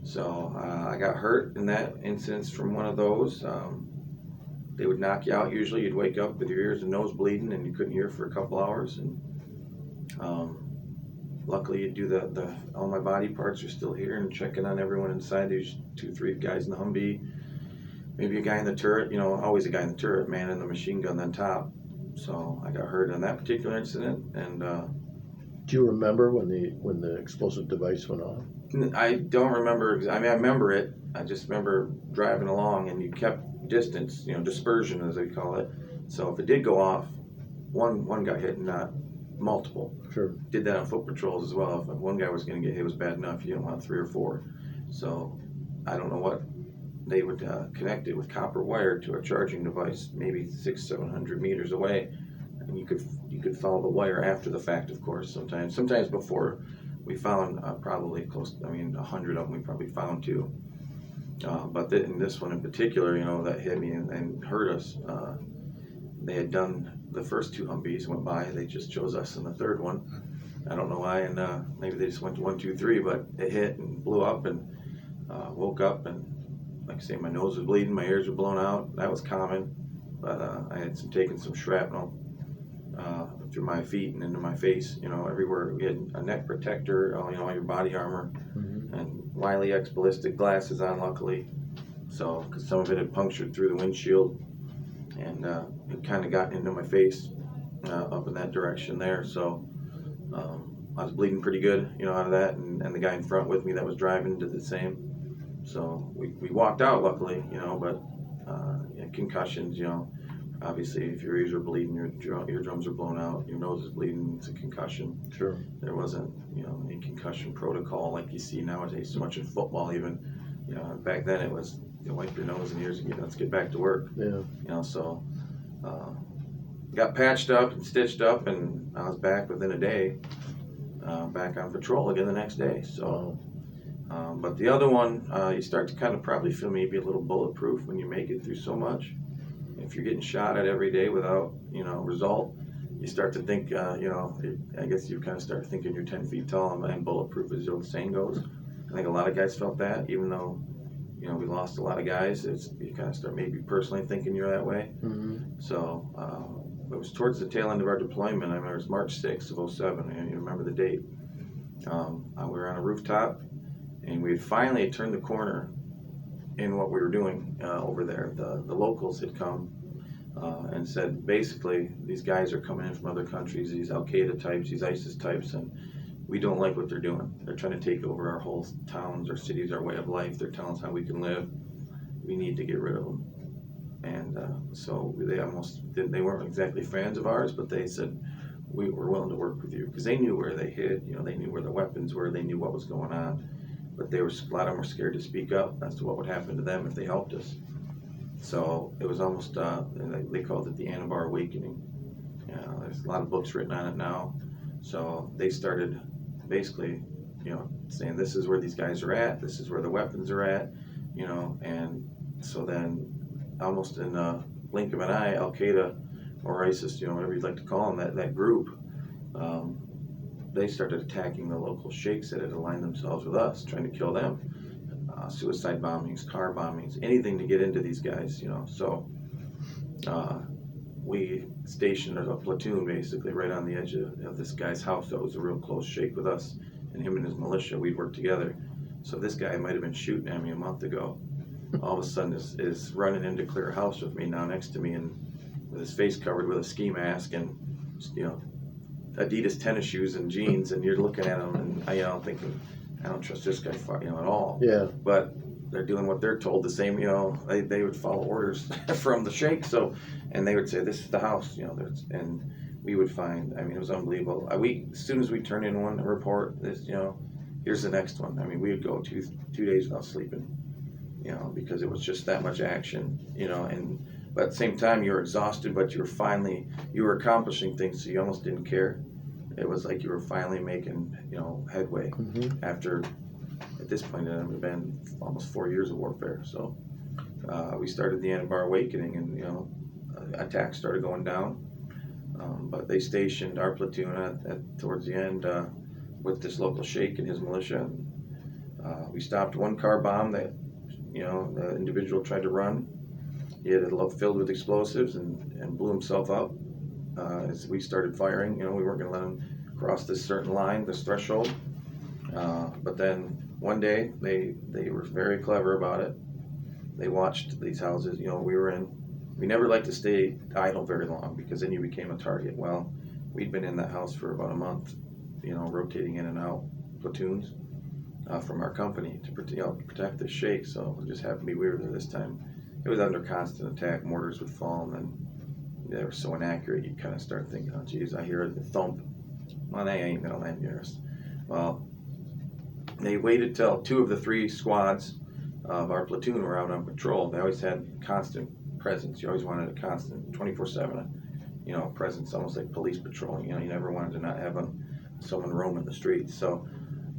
So I got hurt in that instance from one of those. They would knock you out. Usually, you'd wake up with your ears and nose bleeding, and you couldn't hear for a couple hours. And luckily, you do all my body parts are still here, and checking on everyone inside. There's 2, 3 guys in the Humvee, maybe a guy in the turret. Always a guy in the turret, man, and the machine gun on top. So I got hurt in that particular incident, and do you remember when the explosive device went off? I don't remember. I mean, I remember it. I just remember driving along, and you kept distance, dispersion as they call it. So if it did go off, one got hit, and not multiple. Sure. Did that on foot patrols as well. If one guy was going to get hit, it was bad enough. You didn't want 3 or 4. So I don't know what. They would connect it with copper wire to a charging device, maybe 600-700 meters away, and you could follow the wire after the fact. Of course, sometimes before we found probably 100 of them. We probably found 2, but in this one in particular, that hit me and hurt us. They had done the first 2 Humvees went by. They just chose us in the third one. I don't know why, and maybe they just went to 1, 2, 3, but it hit and blew up, and woke up, and like I say, my nose was bleeding, my ears were blown out. That was common, but I had taken some shrapnel through my feet and into my face, everywhere. We had a neck protector, all your body armor, and Wiley X ballistic glasses on, luckily. So, because some of it had punctured through the windshield, and it kind of got into my face up in that direction there. So, I was bleeding pretty good, out of that, and the guy in front with me that was driving did the same. So we walked out, luckily, but concussions, obviously if your ears are bleeding, your eardrums are blown out, your nose is bleeding, it's a concussion. Sure. There wasn't, any concussion protocol like you see nowadays, so much in football even. Back then it was, wipe your nose and ears and let's get back to work. Yeah. So got patched up and stitched up, and I was back within a day, back on patrol again the next day. So. But the other one, you start to kind of probably feel maybe a little bulletproof when you make it through so much. If you're getting shot at every day without, result, you start to think, I guess you kind of start thinking you're 10 feet tall and bulletproof, as the old saying goes. I think a lot of guys felt that, even though, we lost a lot of guys. You kind of start maybe personally thinking you're that way. So it was towards the tail end of our deployment. I remember it was March 6th of 07. You remember the date. We were on a rooftop, and we had finally turned the corner in what we were doing over there. The locals had come and said, basically, these guys are coming in from other countries, these Al-Qaeda types, these ISIS types, and we don't like what they're doing. They're trying to take over our whole towns, our cities, our way of life. They're telling us how we can live. We need to get rid of them. And so they weren't exactly fans of ours, but they said, we were willing to work with you, because they knew where they hid, they knew where the weapons were, they knew what was going on. But a lot of them were scared to speak up as to what would happen to them if they helped us. So it was almost, they called it the Anabar Awakening. There's a lot of books written on it now. So they started basically, saying this is where these guys are at, this is where the weapons are at, and so then almost in a blink of an eye, Al-Qaeda or ISIS, whatever you'd like to call them, that group, they started attacking the local sheikhs that had aligned themselves with us, trying to kill them. Suicide bombings, car bombings, anything to get into these guys, So we stationed a platoon basically right on the edge of this guy's house that was a real close sheikh with us, and him and his militia, we'd worked together. So this guy might have been shooting at me a month ago. All of a sudden is running in to clear a house with me now next to me, and with his face covered with a ski mask and, Adidas tennis shoes and jeans, and you're looking at him and thinking, I don't trust this guy at all. Yeah. But they're doing what they're told. The same, they would follow orders from the sheikh. So, and they would say, this is the house, and we would find. It was unbelievable. As soon as we turn in one report, here's the next one. We would go 2 days without sleeping, because it was just that much action, But at the same time, you were exhausted, but you were accomplishing things, so you almost didn't care. It was like you were finally making, headway after, at this point, it had been almost 4 years of warfare. So we started the Anabar Awakening, and, attacks started going down. But they stationed our platoon towards the end with this local sheikh and his militia. We stopped one car bomb that, the individual tried to run. He had a load filled with explosives and blew himself up. As we started firing, we weren't going to let him cross this certain line, this threshold. But then one day, they were very clever about it. They watched these houses, we were in. We never liked to stay idle very long, because then you became a target. Well, we'd been in that house for about a month, rotating in and out platoons from our company to protect the sheikh. So it just happened to be we were there this time. It was under constant attack. Mortars would fall, and then they were so inaccurate, you kind of start thinking, oh, geez, I hear the thump. Well, they ain't going to land near us. Well, they waited till 2 of the 3 squads of our platoon were out on patrol. They always had constant presence. You always wanted a constant 24/7, presence, almost like police patrolling. You never wanted to not have someone roaming the streets. So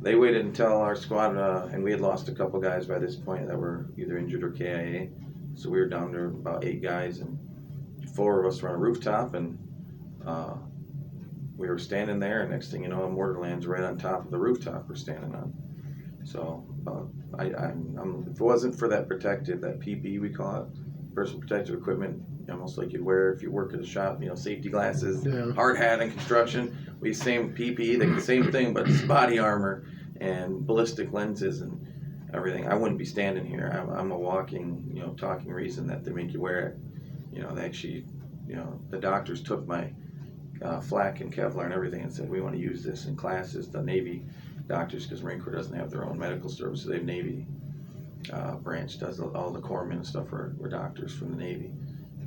they waited until our squad, and we had lost a couple guys by this point that were either injured or KIA. So we were down to about 8 guys, and 4 of us were on a rooftop, and we were standing there, and next thing you know, a mortar lands right on top of the rooftop we're standing on. So if it wasn't for that protective, that PPE we call it, personal protective equipment, almost like you'd wear if you work at a shop, safety glasses, Yeah. hard hat in construction. We same PPE, the same thing, but it's body armor and ballistic lenses and everything. I wouldn't be standing here. I'm a walking, talking reason that they make you wear it. They actually, the doctors took my flak and Kevlar and everything and said, we want to use this in classes. The Navy doctors, because Marine Corps doesn't have their own medical services, they have Navy branch, does all the corpsmen and stuff were doctors from the Navy.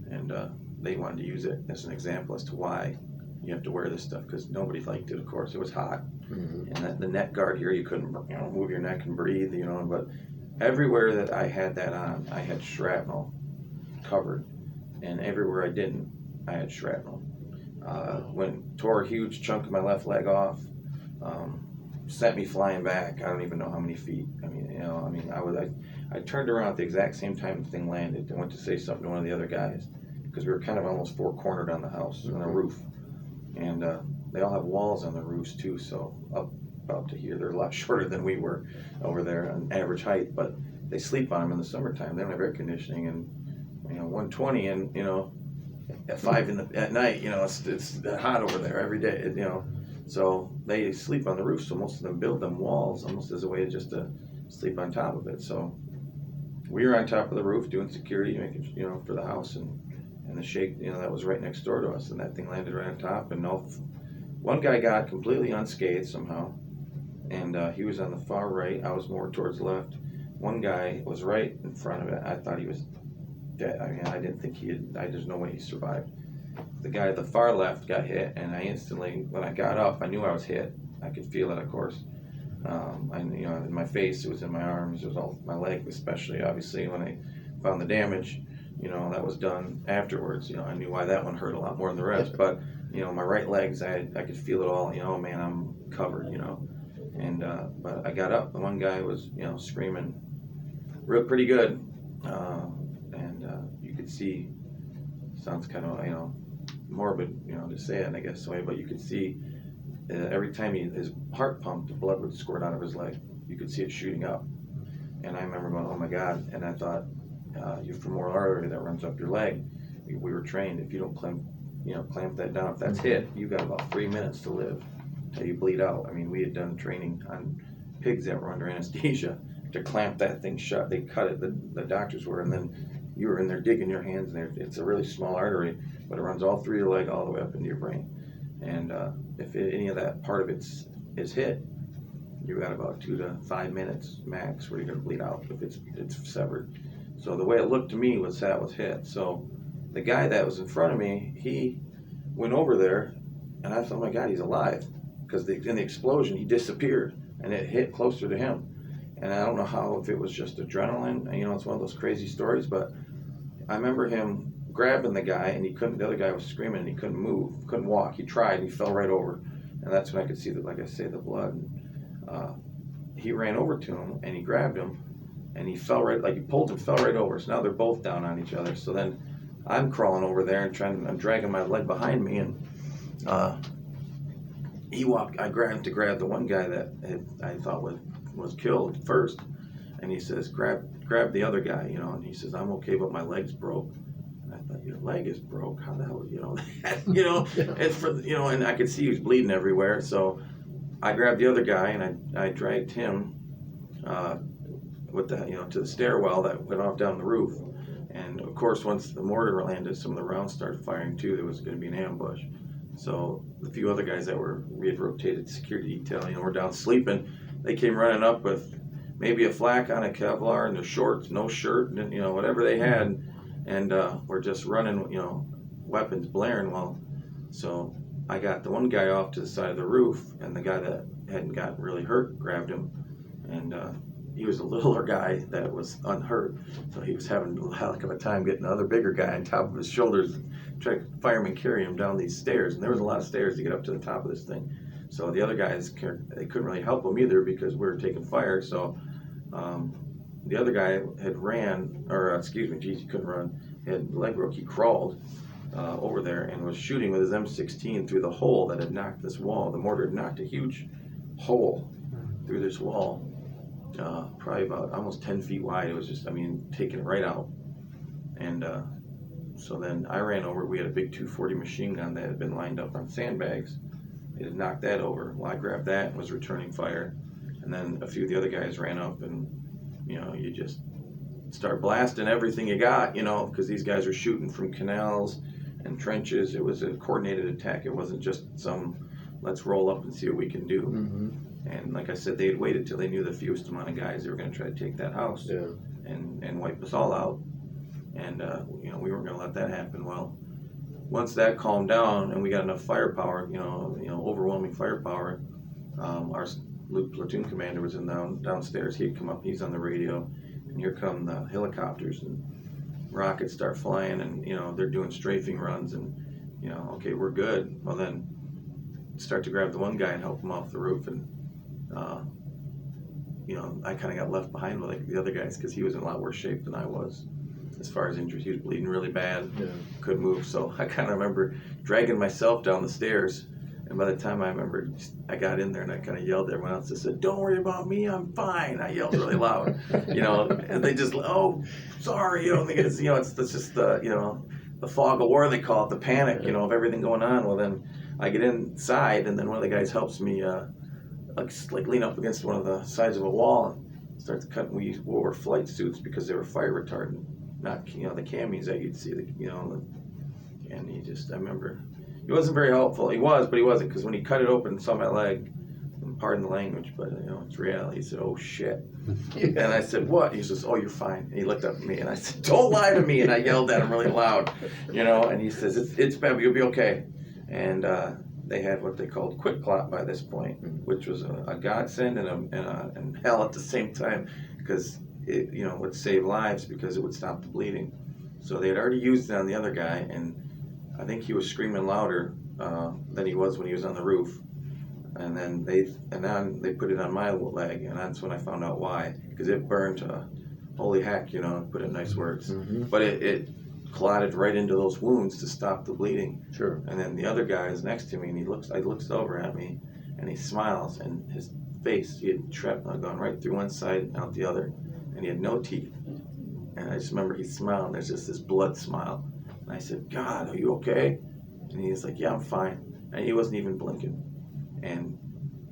And they wanted to use it as an example as to why you have to wear this stuff, because nobody liked it, of course. It was hot. Mm-hmm. And the neck guard here, you couldn't move your neck and breathe, but everywhere that I had that on, I had shrapnel covered. And everywhere I didn't, I had shrapnel. Tore a huge chunk of my left leg off, sent me flying back. I don't even know how many feet. I turned around at the exact same time the thing landed. I went to say something to one of the other guys, because we were kind of almost four-cornered on the house, on the roof. And they all have walls on the roofs too, so up to here. They're a lot shorter than we were over there on average height, but they sleep on them in the summertime. They don't have air conditioning, and 120 and at 5 at night, it's hot over there every day, so they sleep on the roof. So most of them build them walls almost as a way just to sleep on top of it. So we were on top of the roof doing security, making for the house, and the shake, that was right next door to us, and that thing landed right on top. And one guy got completely unscathed somehow, and he was on the far right. I was more towards the left. One guy was right in front of it. I thought he was dead. I didn't think there's no way he survived. The guy at the far left got hit, and I instantly, when I got up, I knew I was hit. I could feel it, of course. In my face, it was in my arms, it was all my leg, especially. Obviously, when I found the damage, that was done afterwards. I knew why that one hurt a lot more than the rest. But my right legs, I could feel it all. Man, I'm covered. And but I got up. The one guy was screaming, pretty good. You could see, sounds kind of morbid to say it, I guess, but you could see every time his heart pumped, the blood would squirt out of his leg. You could see it shooting up, and I remember going, oh my God. And I thought, your femoral artery that runs up your leg, we were trained, if you don't clamp that down, if that's hit, you got about 3 minutes to live till you bleed out. We had done training on pigs that were under anesthesia to clamp that thing shut. They cut it, the doctors were, and then you were in there digging your hands in there. It's a really small artery, but it runs all through your leg all the way up into your brain. And if any of that part of it is hit, you got about 2 to 5 minutes max where you're going to bleed out if it's severed. So the way it looked to me was that was hit. So the guy that was in front of me, he went over there, and I thought, oh my God, he's alive, because in the explosion he disappeared, and it hit closer to him. And I don't know if it was just adrenaline. It's one of those crazy stories, but I remember him grabbing the guy, and the other guy was screaming, and he couldn't move, couldn't walk. He tried, and he fell right over. And that's when I could see like I say, the blood. He ran over to him, and he grabbed him, and he fell right, like he pulled him, fell right over. So now they're both down on each other. So then I'm crawling over there and I'm dragging my leg behind me, and I grabbed the one guy that I thought was killed first, and he says, grab the other guy, and he says, I'm okay, but my leg's broke. And I thought, your leg is broke? How the hell, it's for, and I could see he was bleeding everywhere. So I grabbed the other guy, and I dragged him to the stairwell that went off down the roof. And of course, once the mortar landed, some of the rounds started firing too. There was going to be an ambush. So the few other guys we had rotated security detail, we're down sleeping. They came running up with maybe a flak on a Kevlar and their shorts, no shirt, and whatever they had, and we're just running, weapons blaring. Well, so I got the one guy off to the side of the roof, and the guy that hadn't got really hurt grabbed him, and he was a littler guy that was unhurt, so he was having a heck of a time getting the other bigger guy on top of his shoulders, trying to firemen carry him down these stairs, and there was a lot of stairs to get up to the top of this thing. So the other guys, they couldn't really help him either because we were taking fire. So the other guy had he couldn't run, he had leg broke, he crawled, over there and was shooting with his M16 through the hole that had knocked this wall. The mortar had knocked a huge hole through this wall, probably about almost 10 feet wide. It was just, taking it right out. And so then I ran over. We had a big 240 machine gun that had been lined up on sandbags. It had knocked that over. Well, I grabbed that and was returning fire. And then a few of the other guys ran up, and you just start blasting everything you got, because these guys are shooting from canals and trenches. It was a coordinated attack. It wasn't just some, let's roll up and see what we can do. Mm-hmm. And like I said, they had waited till they knew the fewest amount of guys they were going to try to take that house and wipe us all out. And we weren't going to let that happen. Well, once that calmed down and we got enough firepower, overwhelming firepower, our platoon commander was downstairs. He'd come up. He's on the radio, and here come the helicopters and rockets start flying, and they're doing strafing runs, and okay, we're good. Well, then start to grab the one guy and help him off the roof, and I kind of got left behind with like the other guys because he was in a lot worse shape than I was as far as injuries. He was bleeding really bad, couldn't move. So I kind of remember dragging myself down the stairs, and by the time I got in there and I kind of yelled at everyone else. I said, "Don't worry about me, I'm fine." I yelled really loud, and they just, "Oh, sorry," because it's just the fog of war, they call it, the panic, of everything going on. Well, then I get inside, and then one of the guys helps me like lean up against one of the sides of a wall and start to cut. We wore flight suits because they were fire retardant, not the camis that you'd see, and I remember he wasn't very helpful. He was, but he wasn't, because when he cut it open and saw my leg, and pardon the language, but it's reality. He said, "Oh shit," and I said, "What?" He says, "Oh, you're fine." And he looked up at me, and I said, "Don't lie to me," and I yelled at him really loud, and he says, "It's bad, but you'll be okay." And they had what they called quick clot by this point, which was a godsend and hell at the same time, because it would save lives because it would stop the bleeding. So they had already used it on the other guy, and I think he was screaming louder than he was when he was on the roof. And then they put it on my leg, and that's when I found out why, because it burned. Holy heck, put it in nice words. Mm-hmm. But it clotted right into those wounds to stop the bleeding. Sure. And then the other guy is next to me, and he looks over at me, and he smiles, and his face, he had gone right through one side and out the other, and he had no teeth. And I just remember he smiled, and there's just this blood smile. And I said, "God, are you okay?" And he was like, "Yeah, I'm fine." And he wasn't even blinking. And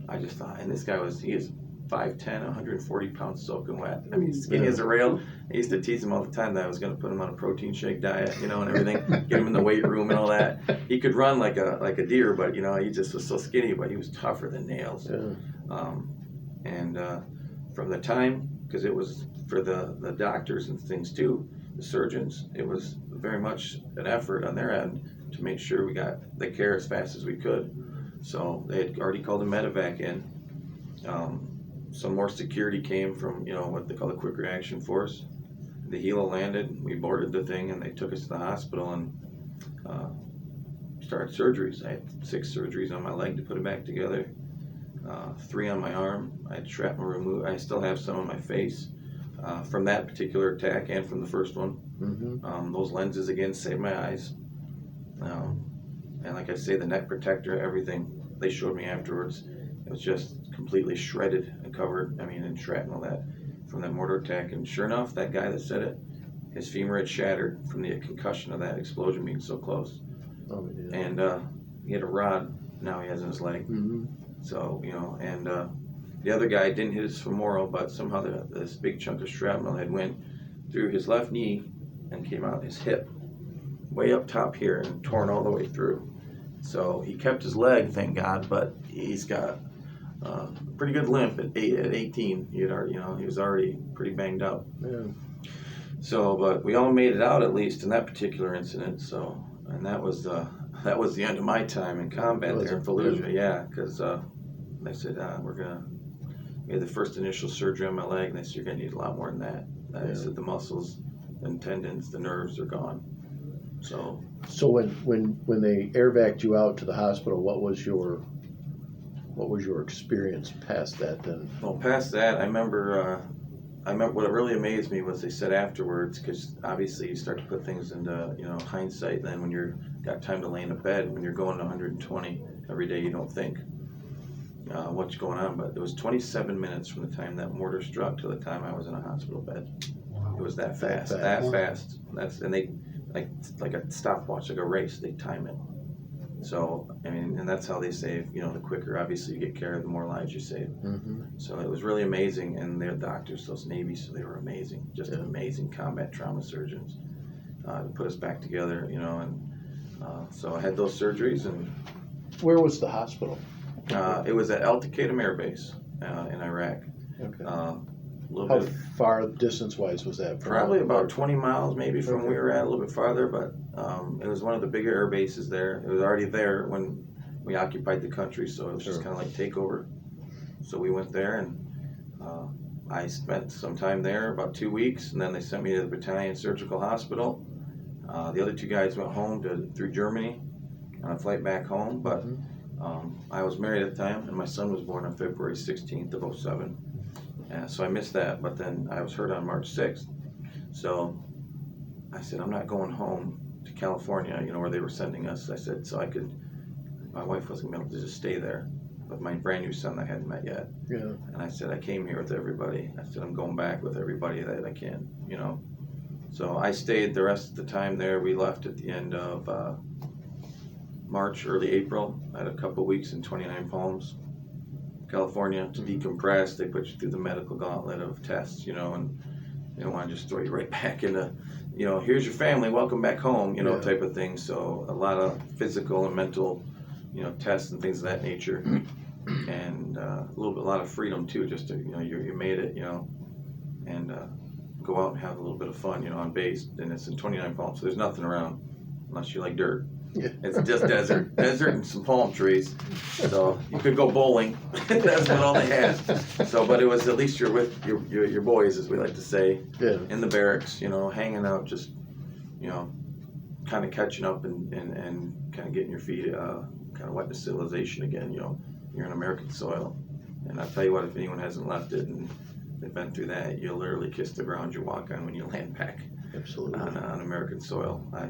I just thought, and this guy he is 5'10", 140 pounds soaking wet. Skinny as a rail. I used to tease him all the time that I was going to put him on a protein shake diet, and everything, get him in the weight room and all that. He could run like a deer, but he just was so skinny, but he was tougher than nails. Yeah. And from the time, because it was for the doctors and things too, the surgeons, it was very much an effort on their end to make sure we got the care as fast as we could. So they had already called a medevac in. Some more security came from, what they call the quick reaction force. The helo landed, we boarded the thing, and they took us to the hospital and started surgeries. I had 6 surgeries on my leg to put it back together, 3 on my arm. I had shrapnel removed. I still have some on my face from that particular attack and from the first one. Mm-hmm. Those lenses again saved my eyes. And like I say, the neck protector, everything they showed me afterwards, it was just completely shredded and covered, in shrapnel from that mortar attack. And sure enough, that guy that said it, his femur had shattered from the concussion of that explosion being so close. Oh, yeah. And he had a rod now he has in his leg. Mm-hmm. So, and the other guy didn't hit his femoral, but somehow this big chunk of shrapnel had went through his left knee and came out his hip, way up top here, and torn all the way through. So he kept his leg, thank God, but he's got a pretty good limp at 18. He had already, he was already pretty banged up. Yeah. So, but we all made it out at least in that particular incident. So, and that was the end of my time in combat there in Fallujah. Yeah, because they said we had the first initial surgery on my leg, and they said you're gonna need a lot more than that. They said the muscles and tendons, the nerves are gone. So when they air vac'd you out to the hospital, what was your experience past that then? Well, past that, I remember I remember what really amazed me was they said afterwards, because obviously you start to put things into, hindsight. Then when you're got time to lay in a bed, when you're going to 120 every day, you don't think what's going on. But it was 27 minutes from the time that mortar struck to the time I was in a hospital bed. It was that fast, that fast. And they like a stopwatch, like a race. They time it. So, I mean, and that's how they save, the quicker, obviously, you get care, the more lives you save. Mm-hmm. So it was really amazing, and they're doctors, those Navy, so they were amazing, just amazing combat trauma surgeons to put us back together, and so I had those surgeries, and Where was the hospital? it was at El Taqatum Air Base in Iraq. Okay. A little How bit, far distance-wise was that? probably about 20 miles maybe from where we were at, a little bit farther, but it was one of the bigger air bases there. It was already there when we occupied the country, so it was just kind of like takeover. So we went there, and I spent some time there, about 2 weeks, and then they sent me to the Battalion Surgical Hospital. The other two guys went home through Germany on a flight back home, but I was married at the time, and my son was born on February 16th of 07. So I missed that, but then I was hurt on March 6th. So I said, I'm not going home to California, where they were sending us. I said, my wife wasn't able to just stay there with my brand new son I hadn't met yet. Yeah. And I said, I came here with everybody. I said, I'm going back with everybody that I can, So I stayed the rest of the time there. We left at the end of March, early April. I had a couple weeks in 29 Palms, California, to decompress. They put you through the medical gauntlet of tests, and they don't want to just throw you right back into, here's your family, welcome back home, type of thing. So a lot of physical and mental, tests and things of that nature, and a lot of freedom too, just to, you made it, and go out and have a little bit of fun, on base. And it's in 29 Palms, so there's nothing around unless you like dirt. Yeah. It's just desert and some palm trees. So you could go bowling. That's what all they had. So, but it was, at least you're with your boys, as we like to say, in the barracks, hanging out, just, kind of catching up and kind of getting your feet kind of wet to civilization again. You're in American soil, and I'll tell you what, if anyone hasn't left it and they've been through that, you'll literally kiss the ground you walk on when you land back. Absolutely. On American soil. I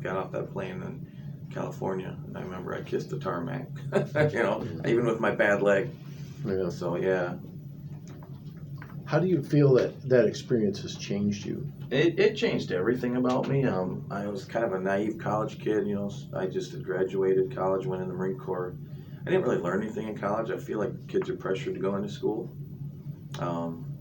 got off that plane in California, and I remember I kissed the tarmac, even with my bad leg. Yeah. So yeah. How do you feel that experience has changed you? It changed everything about me. I was kind of a naive college kid, I just had graduated college, went in the Marine Corps. I didn't really learn anything in college. I feel like kids are pressured to go into school.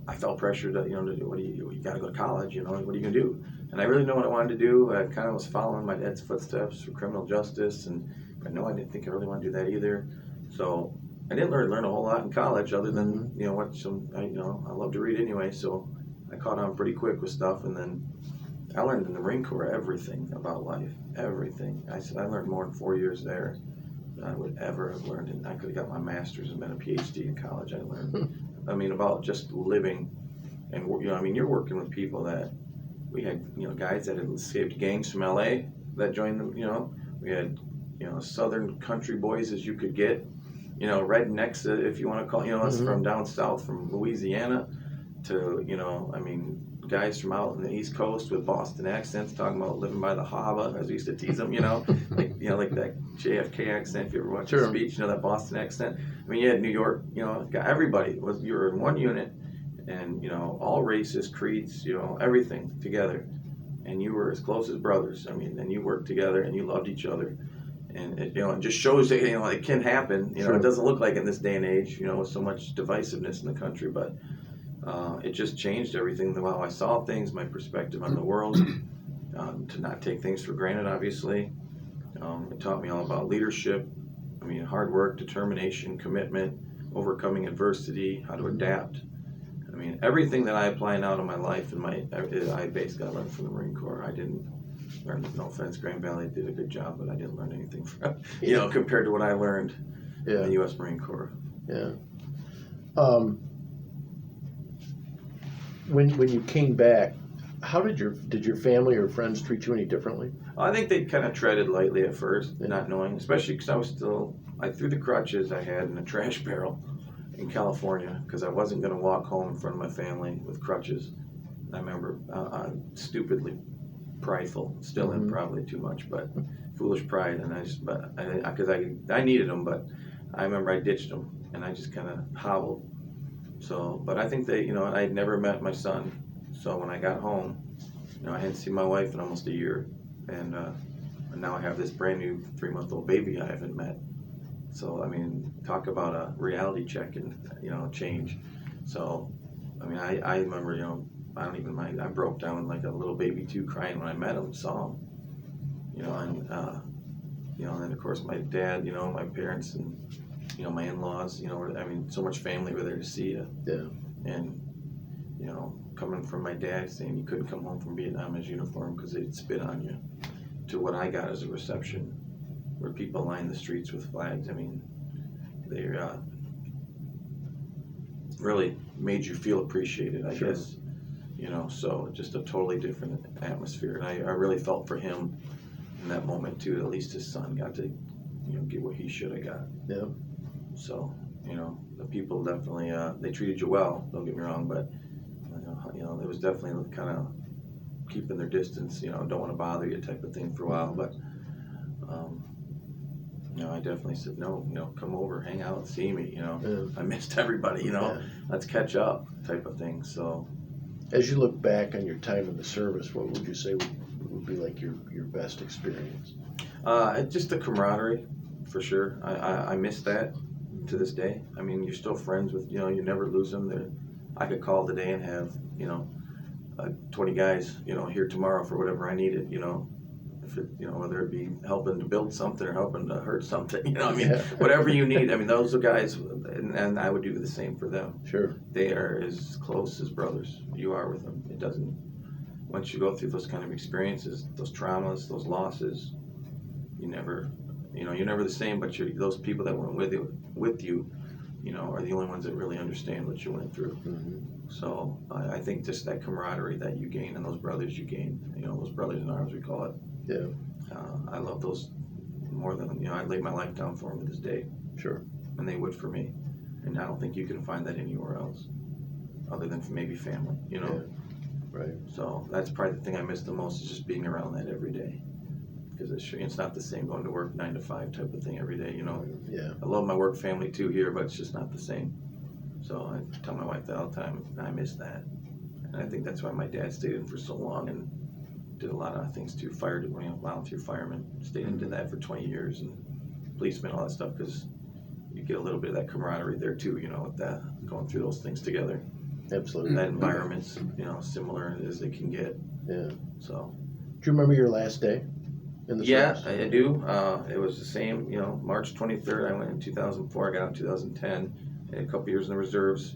I felt pressured that, you got to go to college, what are you going to do? And I really know what I wanted to do. I kind of was following my dad's footsteps for criminal justice, and I didn't think I really want to do that either. So I didn't learn a whole lot in college, other than, I love to read anyway, so I caught on pretty quick with stuff. And then I learned in the Marine Corps everything about life, everything. I learned more in 4 years there than I would ever have learned. And I could have got my master's and been a PhD in college. I learned, about just living. And, you're working with people that, we had, guys that had escaped gangs from LA that joined them, we had, southern country boys as you could get, rednecks, if you want to call, us from down south, from Louisiana to, guys from out in the East Coast with Boston accents talking about living by the hava, as we used to tease them, like that JFK accent, if you ever watch his speech, that Boston accent. You had New York, everybody you were in one unit, and, all races, creeds, everything together. And you were as close as brothers. And you worked together and you loved each other. And it, it just shows that, it can happen. It doesn't look like in this day and age, with so much divisiveness in the country, but it just changed everything. The way I saw things, my perspective on the world, to not take things for granted, obviously. It taught me all about leadership. Hard work, determination, commitment, overcoming adversity, how to adapt. Everything that I apply now to my life and I basically learned from the Marine Corps. I didn't learn, no offense, Grand Valley did a good job, but I didn't learn anything from, compared to what I learned in the U.S. Marine Corps. Yeah. When you came back, how did your family or friends treat you any differently? I think they kind of treaded lightly at first, not knowing, especially because I threw the crutches I had in a trash barrel, in California because I wasn't going to walk home in front of my family with crutches. I remember stupidly prideful, still am probably too much, but foolish pride, and because I needed them, but I remember I ditched them and I just kind of hobbled. So, but I think they, I had never met my son, so when I got home, I hadn't seen my wife in almost a year, and now I have this brand new 3-month-old baby I haven't met. So, I mean, talk about a reality check and, change. So, I mean, I remember, I don't even mind. I broke down like a little baby too, crying when I met him, saw him, and then of course my dad, my parents and, my in-laws, I mean, so much family were there to see you. Yeah. And, coming from my dad saying you couldn't come home from Vietnam as uniform because they'd spit on you, to what I got as a reception where people lined the streets with flags. I mean, they really made you feel appreciated, I guess. So just a totally different atmosphere. And I really felt for him in that moment too. At least his son got to, get what he should have got. Yeah. So, the people definitely, they treated you well, don't get me wrong, but, it was definitely kind of keeping their distance, don't want to bother you type of thing for a while. But, I definitely said, no, come over, hang out, see me, I missed everybody, let's catch up type of thing. So, as you look back on your time in the service, what would you say would be like your best experience? Just the camaraderie, for sure. I miss that to this day. I mean, you're still friends with, you never lose them. I could call today and have, 20 guys, here tomorrow for whatever I needed, if it, whether it be helping to build something or helping to hurt something, I mean, whatever you need. I mean, those are guys, and I would do the same for them. Sure. They are as close as brothers you are with them. It doesn't, once you go through those kind of experiences, those traumas, those losses, you're never the same, but those people that went with you, are the only ones that really understand what you went through. So I think just that camaraderie that you gain and those brothers you gain, those brothers in arms, we call it. Yeah. I love those more than, I'd lay my life down for them to this day. Sure. And they would for me. And I don't think you can find that anywhere else other than for maybe family, Yeah. Right. So that's probably the thing I miss the most, is just being around that every day. Because it's not the same going to work 9 to 5 type of thing every day, Yeah. I love my work family too here, but it's just not the same. So I tell my wife that all the time, I miss that. And I think that's why my dad stayed in for so long and did a lot of things too. Volunteer fireman, stayed and did that for 20 years, and policemen, all that stuff, because you get a little bit of that camaraderie there too, with that, going through those things together. Absolutely. That environment's, similar as they can get. Yeah. So. Do you remember your last day in the service? I do. It was the same, March 23rd, I went in 2004, I got out in 2010, had a couple years in the reserves.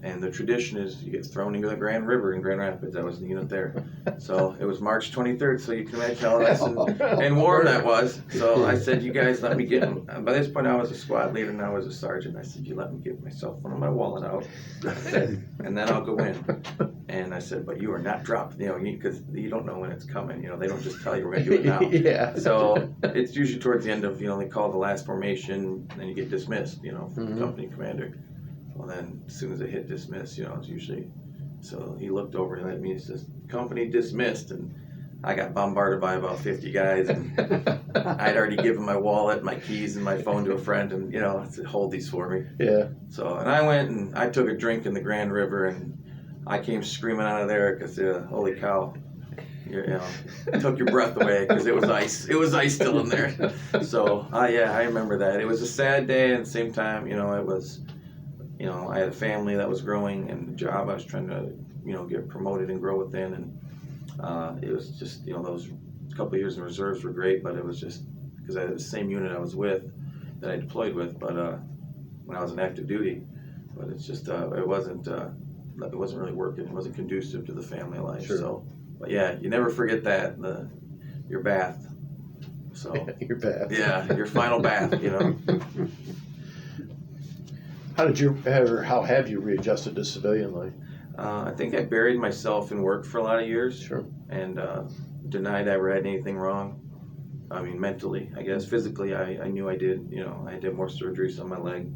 And the tradition is you get thrown into the Grand River in Grand Rapids. I was in the unit there. So it was March 23rd, so you can imagine how nice and warm that was. So I said, you guys let me get him. By this point, I was a squad leader and I was a sergeant. I said, you let me get my cell phone and my wallet out, and then I'll go in. And I said, but you are not dropped, because you don't know when it's coming. They don't just tell you we're going to do it now. Yeah. So it's usually towards the end of, they call the last formation, and then you get dismissed, from the company commander. Well, then as soon as I hit dismiss, it's usually, so he looked over and at me and says, company dismissed. And I got bombarded by about 50 guys, and I'd already given my wallet, my keys, and my phone to a friend, and, said, hold these for me. Yeah. So, and I went and I took a drink in the Grand River, and I came screaming out of there because, holy cow, it took your breath away because it was ice. It was ice still in there. So, I remember that. It was a sad day, and at the same time, it was, I had a family that was growing and a job I was trying to, get promoted and grow within. And it was just, those couple of years in reserves were great, but it was just because I had the same unit I was with that I deployed with, but when I was in active duty. But it's just, it wasn't really working. It wasn't conducive to the family life. Sure. So, but yeah, you never forget that, your bath. So Your bath. Yeah, your final bath, How have you readjusted to civilian life? I think I buried myself in work for a lot of years. Sure. And denied I ever had anything wrong. I mean, mentally, I guess. Physically, I knew I did. I did more surgeries on my leg.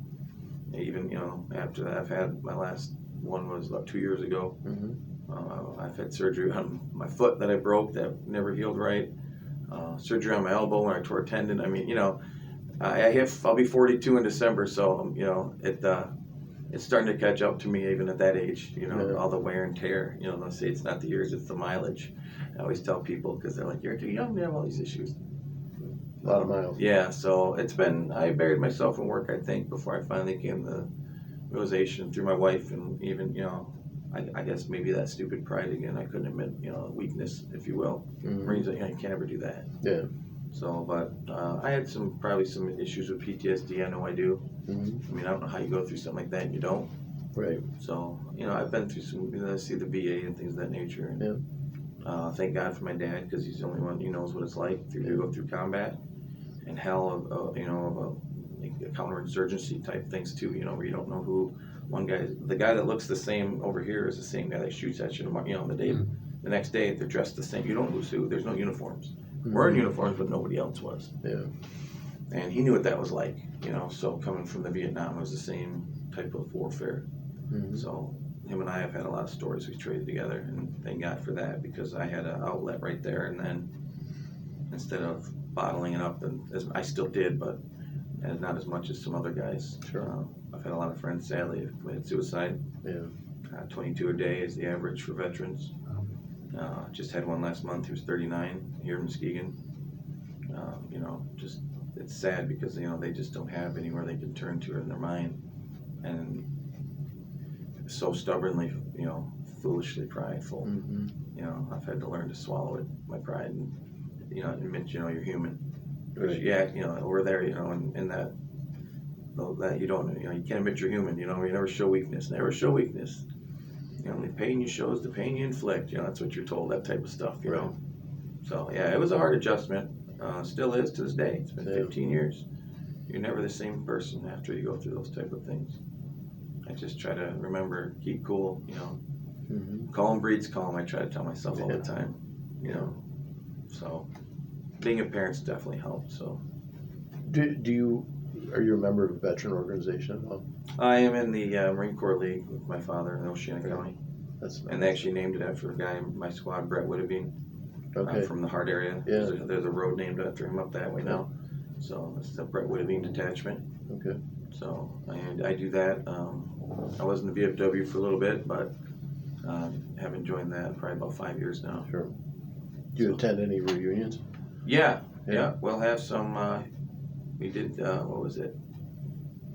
even, after that, I've had my last one was about 2 years ago. Mm-hmm. I've had surgery on my foot that I broke that never healed right. Surgery on my elbow when I tore a tendon. I mean, I'll be 42 in December, so it's starting to catch up to me even at that age. All the wear and tear. They'll say it's not the years, it's the mileage. I always tell people because they're like, "You're too young to have all these issues." A lot of miles. Yeah, so I buried myself in work, I think, before I finally came to the realization through my wife, and even, I guess maybe that stupid pride again. I couldn't admit, weakness, if you will. Mm-hmm. Marines, you can't ever do that. Yeah. So, but I had probably some issues with PTSD. I know I do. Mm-hmm. I mean, I don't know how you go through something like that and you don't. Right. So, I've been through some, I see the VA and things of that nature. And, Yeah. Thank God for my dad, because he's the only one who knows what it's like to go through combat and hell of a counterinsurgency type things too, where you don't know who the guy that looks the same over here is the same guy that shoots at you, the next day they're dressed the same. You don't know who's who. There's no uniforms. Mm-hmm. We're in uniforms, but nobody else was. Yeah. And he knew what that was like, so coming from the Vietnam, it was the same type of warfare. Mm-hmm. So him and I have had a lot of stories we traded together, and thank God for that, because I had an outlet right there, and then instead of bottling it up, and as I still did, but not as much as some other guys. Sure. I've had a lot of friends, sadly, have committed suicide. Yeah. 22 a day is the average for veterans. Just had one last month. He was 39 here in Muskegon. Just it's sad because they just don't have anywhere they can turn to in their mind, and so stubbornly, foolishly prideful. Mm-hmm. I've had to learn to swallow it, my pride, and admit you're human. Right. Yeah, we're there, in that you don't, you can't admit you're human. You never show weakness. Never show weakness. The only pain you show is the pain you inflict. That's what you're told. That type of stuff. You know. So yeah, it was a hard adjustment. Still is to this day. It's been 15 years. You're never the same person after you go through those type of things. I just try to remember, keep cool. Mm-hmm. Calm breeds calm. I try to tell myself all the time. So being a parent's definitely helped. So. Are you a member of a veteran organization at all? I am in the Marine Corps League with my father in Oceana County. That's nice. And they actually named it after a guy in my squad, Brett Whittabine, from the Hart area. Yeah. There's a road named after him up that way now. So it's the Brett Whittabine Detachment. Okay. So I do that. I was in the VFW for a little bit, but haven't joined that probably about 5 years now. Sure. Do you attend any reunions? Yeah. We'll have some. We did, what was it,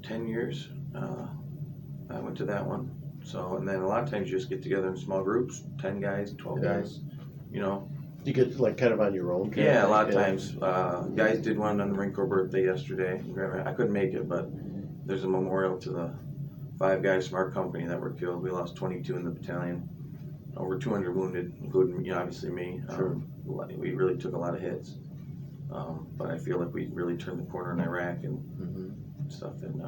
10 years? I went to that one. So, and then a lot of times you just get together in small groups, 10 guys, 12 guys, You get kind of on your own? Yeah, a lot of times. Guys did one on the Marine Corps birthday yesterday. I couldn't make it, but there's a memorial to the 5 guys from our company that were killed. We lost 22 in the battalion, over 200 wounded, including, obviously me. Sure. We really took a lot of hits. But I feel like we really turned the corner in Iraq and stuff, and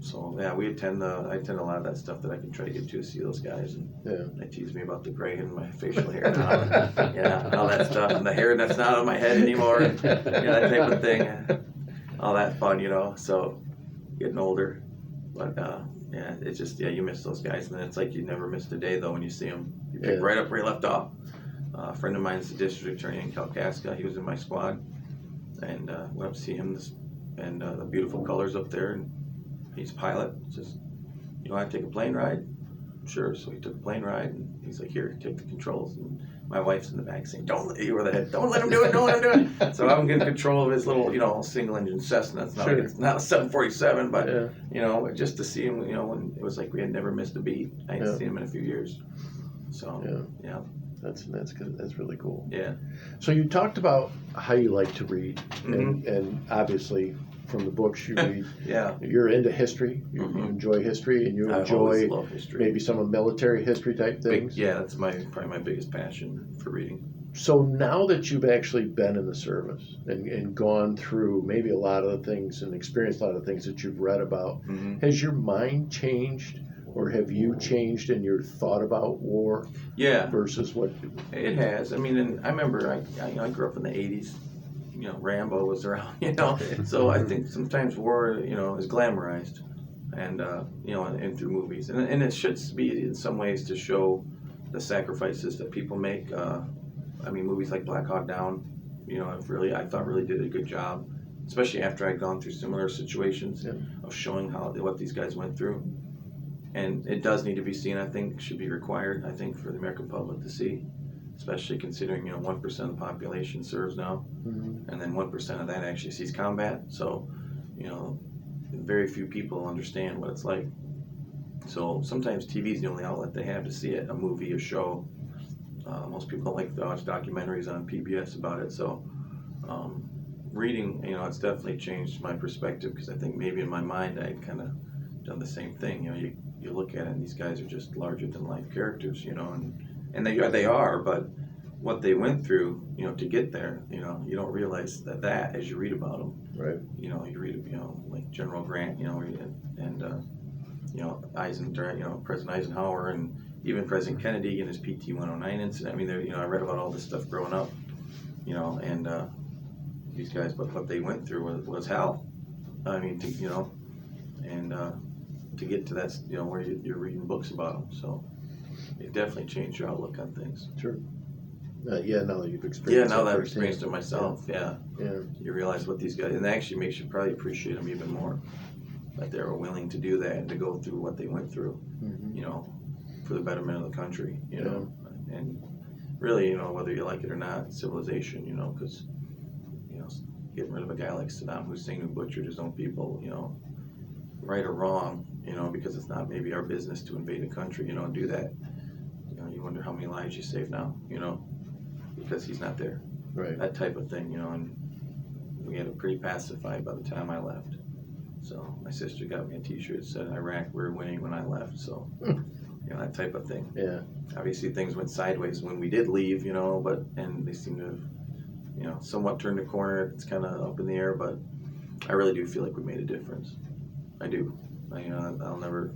so yeah, I attend a lot of that stuff that I can try to get to see those guys, and they tease me about the gray in my facial hair now, and all that stuff, and the hair that's not on my head anymore, and, that type of thing, all that fun, so getting older, but it's just you miss those guys, and then it's like you never missed a day though when you see them. You pick right up where you left off. A friend of mine is the district attorney in Kalkaska. He was in my squad. And went up to see him, and the beautiful colors up there, and he's a pilot. Says, "You want to take a plane ride?" Sure. So he took a plane ride, and he's like, "Here, take the controls." And my wife's in the back saying, "Don't let you over the head. Don't let him do it. Don't let him do it." So I'm getting control of his little single engine Cessna. It's not it's not a 747, but just to see him, when it was like we had never missed a beat. I hadn't seen him in a few years. So yeah. That's good. That's really cool. Yeah. So you talked about how you like to read, and obviously from the books you read, you're into history. You enjoy history, and you enjoy love history. Maybe some of military history type things. That's probably my biggest passion for reading. So now that you've actually been in the service and gone through maybe a lot of the things and experienced a lot of things that you've read about, has your mind changed? Or have you changed in your thought about war? Yeah. Versus what? It has. I mean, and I remember I grew up in the 80s. Rambo was around, So I think sometimes war, is glamorized. and and through movies, and it should be in some ways to show the sacrifices that people make. I mean, movies like Black Hawk Down, I thought really did a good job, especially after I'd gone through similar situations of showing what these guys went through. And it does need to be seen. I think should be required. I think for the American public to see, especially considering 1% of the population serves now, and then 1% of that actually sees combat. So, very few people understand what it's like. So sometimes TV is the only outlet they have to see it, a movie, a show. Most people don't like to watch documentaries on PBS about it. So reading, it's definitely changed my perspective, because I think maybe in my mind I kind of done the same thing. You look at it and these guys are just larger than life characters, and they are, but what they went through, to get there, you don't realize that as you read about them. Right. You read, like General Grant, and President Eisenhower, and even President Kennedy and his PT-109 incident. I mean, I read about all this stuff growing up, and these guys, but what they went through was hell. I mean, to get to that, where you're reading books about them. So it definitely changed your outlook on things. Sure. Now that you've experienced Yeah, now that I've firsthand. experienced it myself, yeah. You realize what these guys, and it actually makes you probably appreciate them even more, that they were willing to do that and to go through what they went through, for the betterment of the country, and really, whether you like it or not, civilization, because, getting rid of a guy like Saddam Hussein who butchered his own people, right or wrong, because it's not maybe our business to invade a country, and do that. You wonder how many lives you save now, because he's not there. Right. That type of thing, and we had it pretty pacified by the time I left. So my sister got me a T-shirt that said Iraq, we're winning when I left. So, that type of thing. Yeah. Obviously things went sideways when we did leave, and they seem to have, somewhat turned the corner. It's kind of up in the air, but I really do feel like we made a difference. I do. I'll never,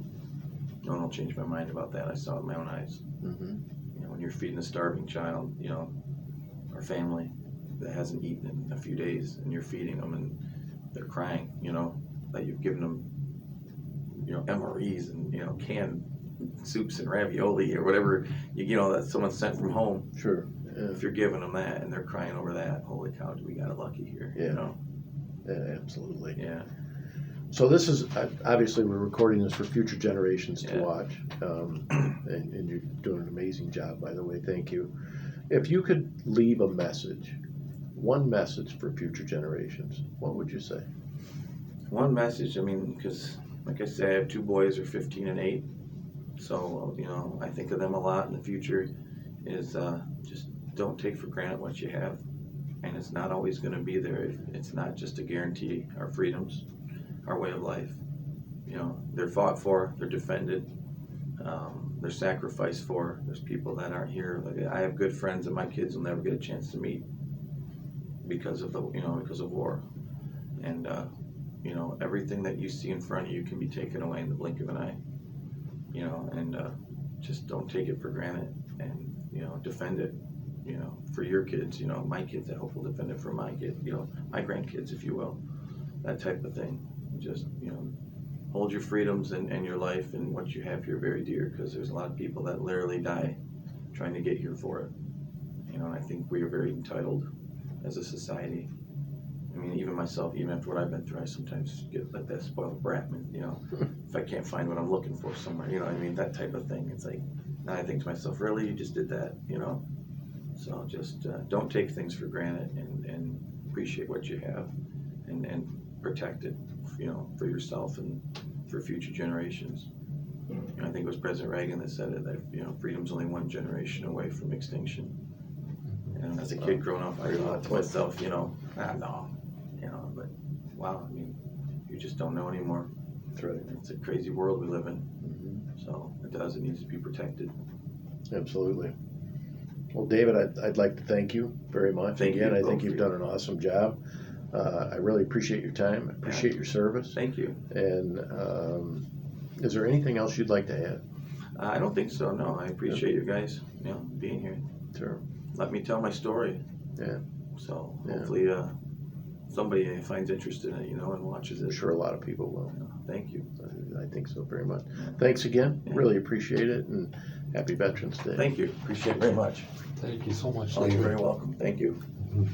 no one will change my mind about that. I saw it with my own eyes. When you're feeding a starving child, or family that hasn't eaten in a few days, and you're feeding them and they're crying, that you've given them, MREs and, canned soups and ravioli or whatever, that someone sent from home. Sure. Yeah. If you're giving them that and they're crying over that, holy cow, we got it lucky here. Yeah. Yeah, absolutely. Yeah. So this is, obviously we're recording this for future generations to watch, and you're doing an amazing job, by the way, thank you. If you could leave a message, one message for future generations, what would you say? One message, because like I said, I have two boys, they're 15 and 8, so, I think of them a lot in the future, is just don't take for granted what you have, and it's not always going to be there. It's not just a guarantee, our freedoms, our way of life. They're fought for, they're defended, they're sacrificed for. There's people that aren't here. Like, I have good friends that my kids will never get a chance to meet because of because of war. And everything that you see in front of you can be taken away in the blink of an eye. And just don't take it for granted, and defend it. For your kids. My kids, I hope will defend it for my kids. My grandkids, if you will. That type of thing. Just hold your freedoms and your life and what you have here very dear, because there's a lot of people that literally die trying to get here for it. And I think we are very entitled as a society. Even myself, even after what I've been through, I sometimes get like that spoiled brat. If I can't find what I'm looking for somewhere, that type of thing. It's like, now I think to myself, really, you just did that, So just don't take things for granted, and appreciate what you have, and protect it, for yourself and for future generations. I think it was President Reagan that said it, that freedom's only one generation away from extinction. And as a kid growing up, I thought to myself, no, but wow, you just don't know anymore. That's right. It's a crazy world we live in. So it needs to be protected. Absolutely. Well, David, I'd like to thank you very much. Thank you. I think you've done an awesome job. I really appreciate your time. I appreciate your service. Thank you. And is there anything else you'd like to add? I don't think so, no. I appreciate you guys, being here. Sure. Let me tell my story. Yeah. So hopefully somebody finds interest in it, and watches I'm it. sure a lot of people will. Thank you. I think so very much. Thanks again. Yeah. Really appreciate it, and happy Veterans Day. Thank you. Appreciate it very much. Thank you so much. Oh, you're very welcome. Thank you. Mhm.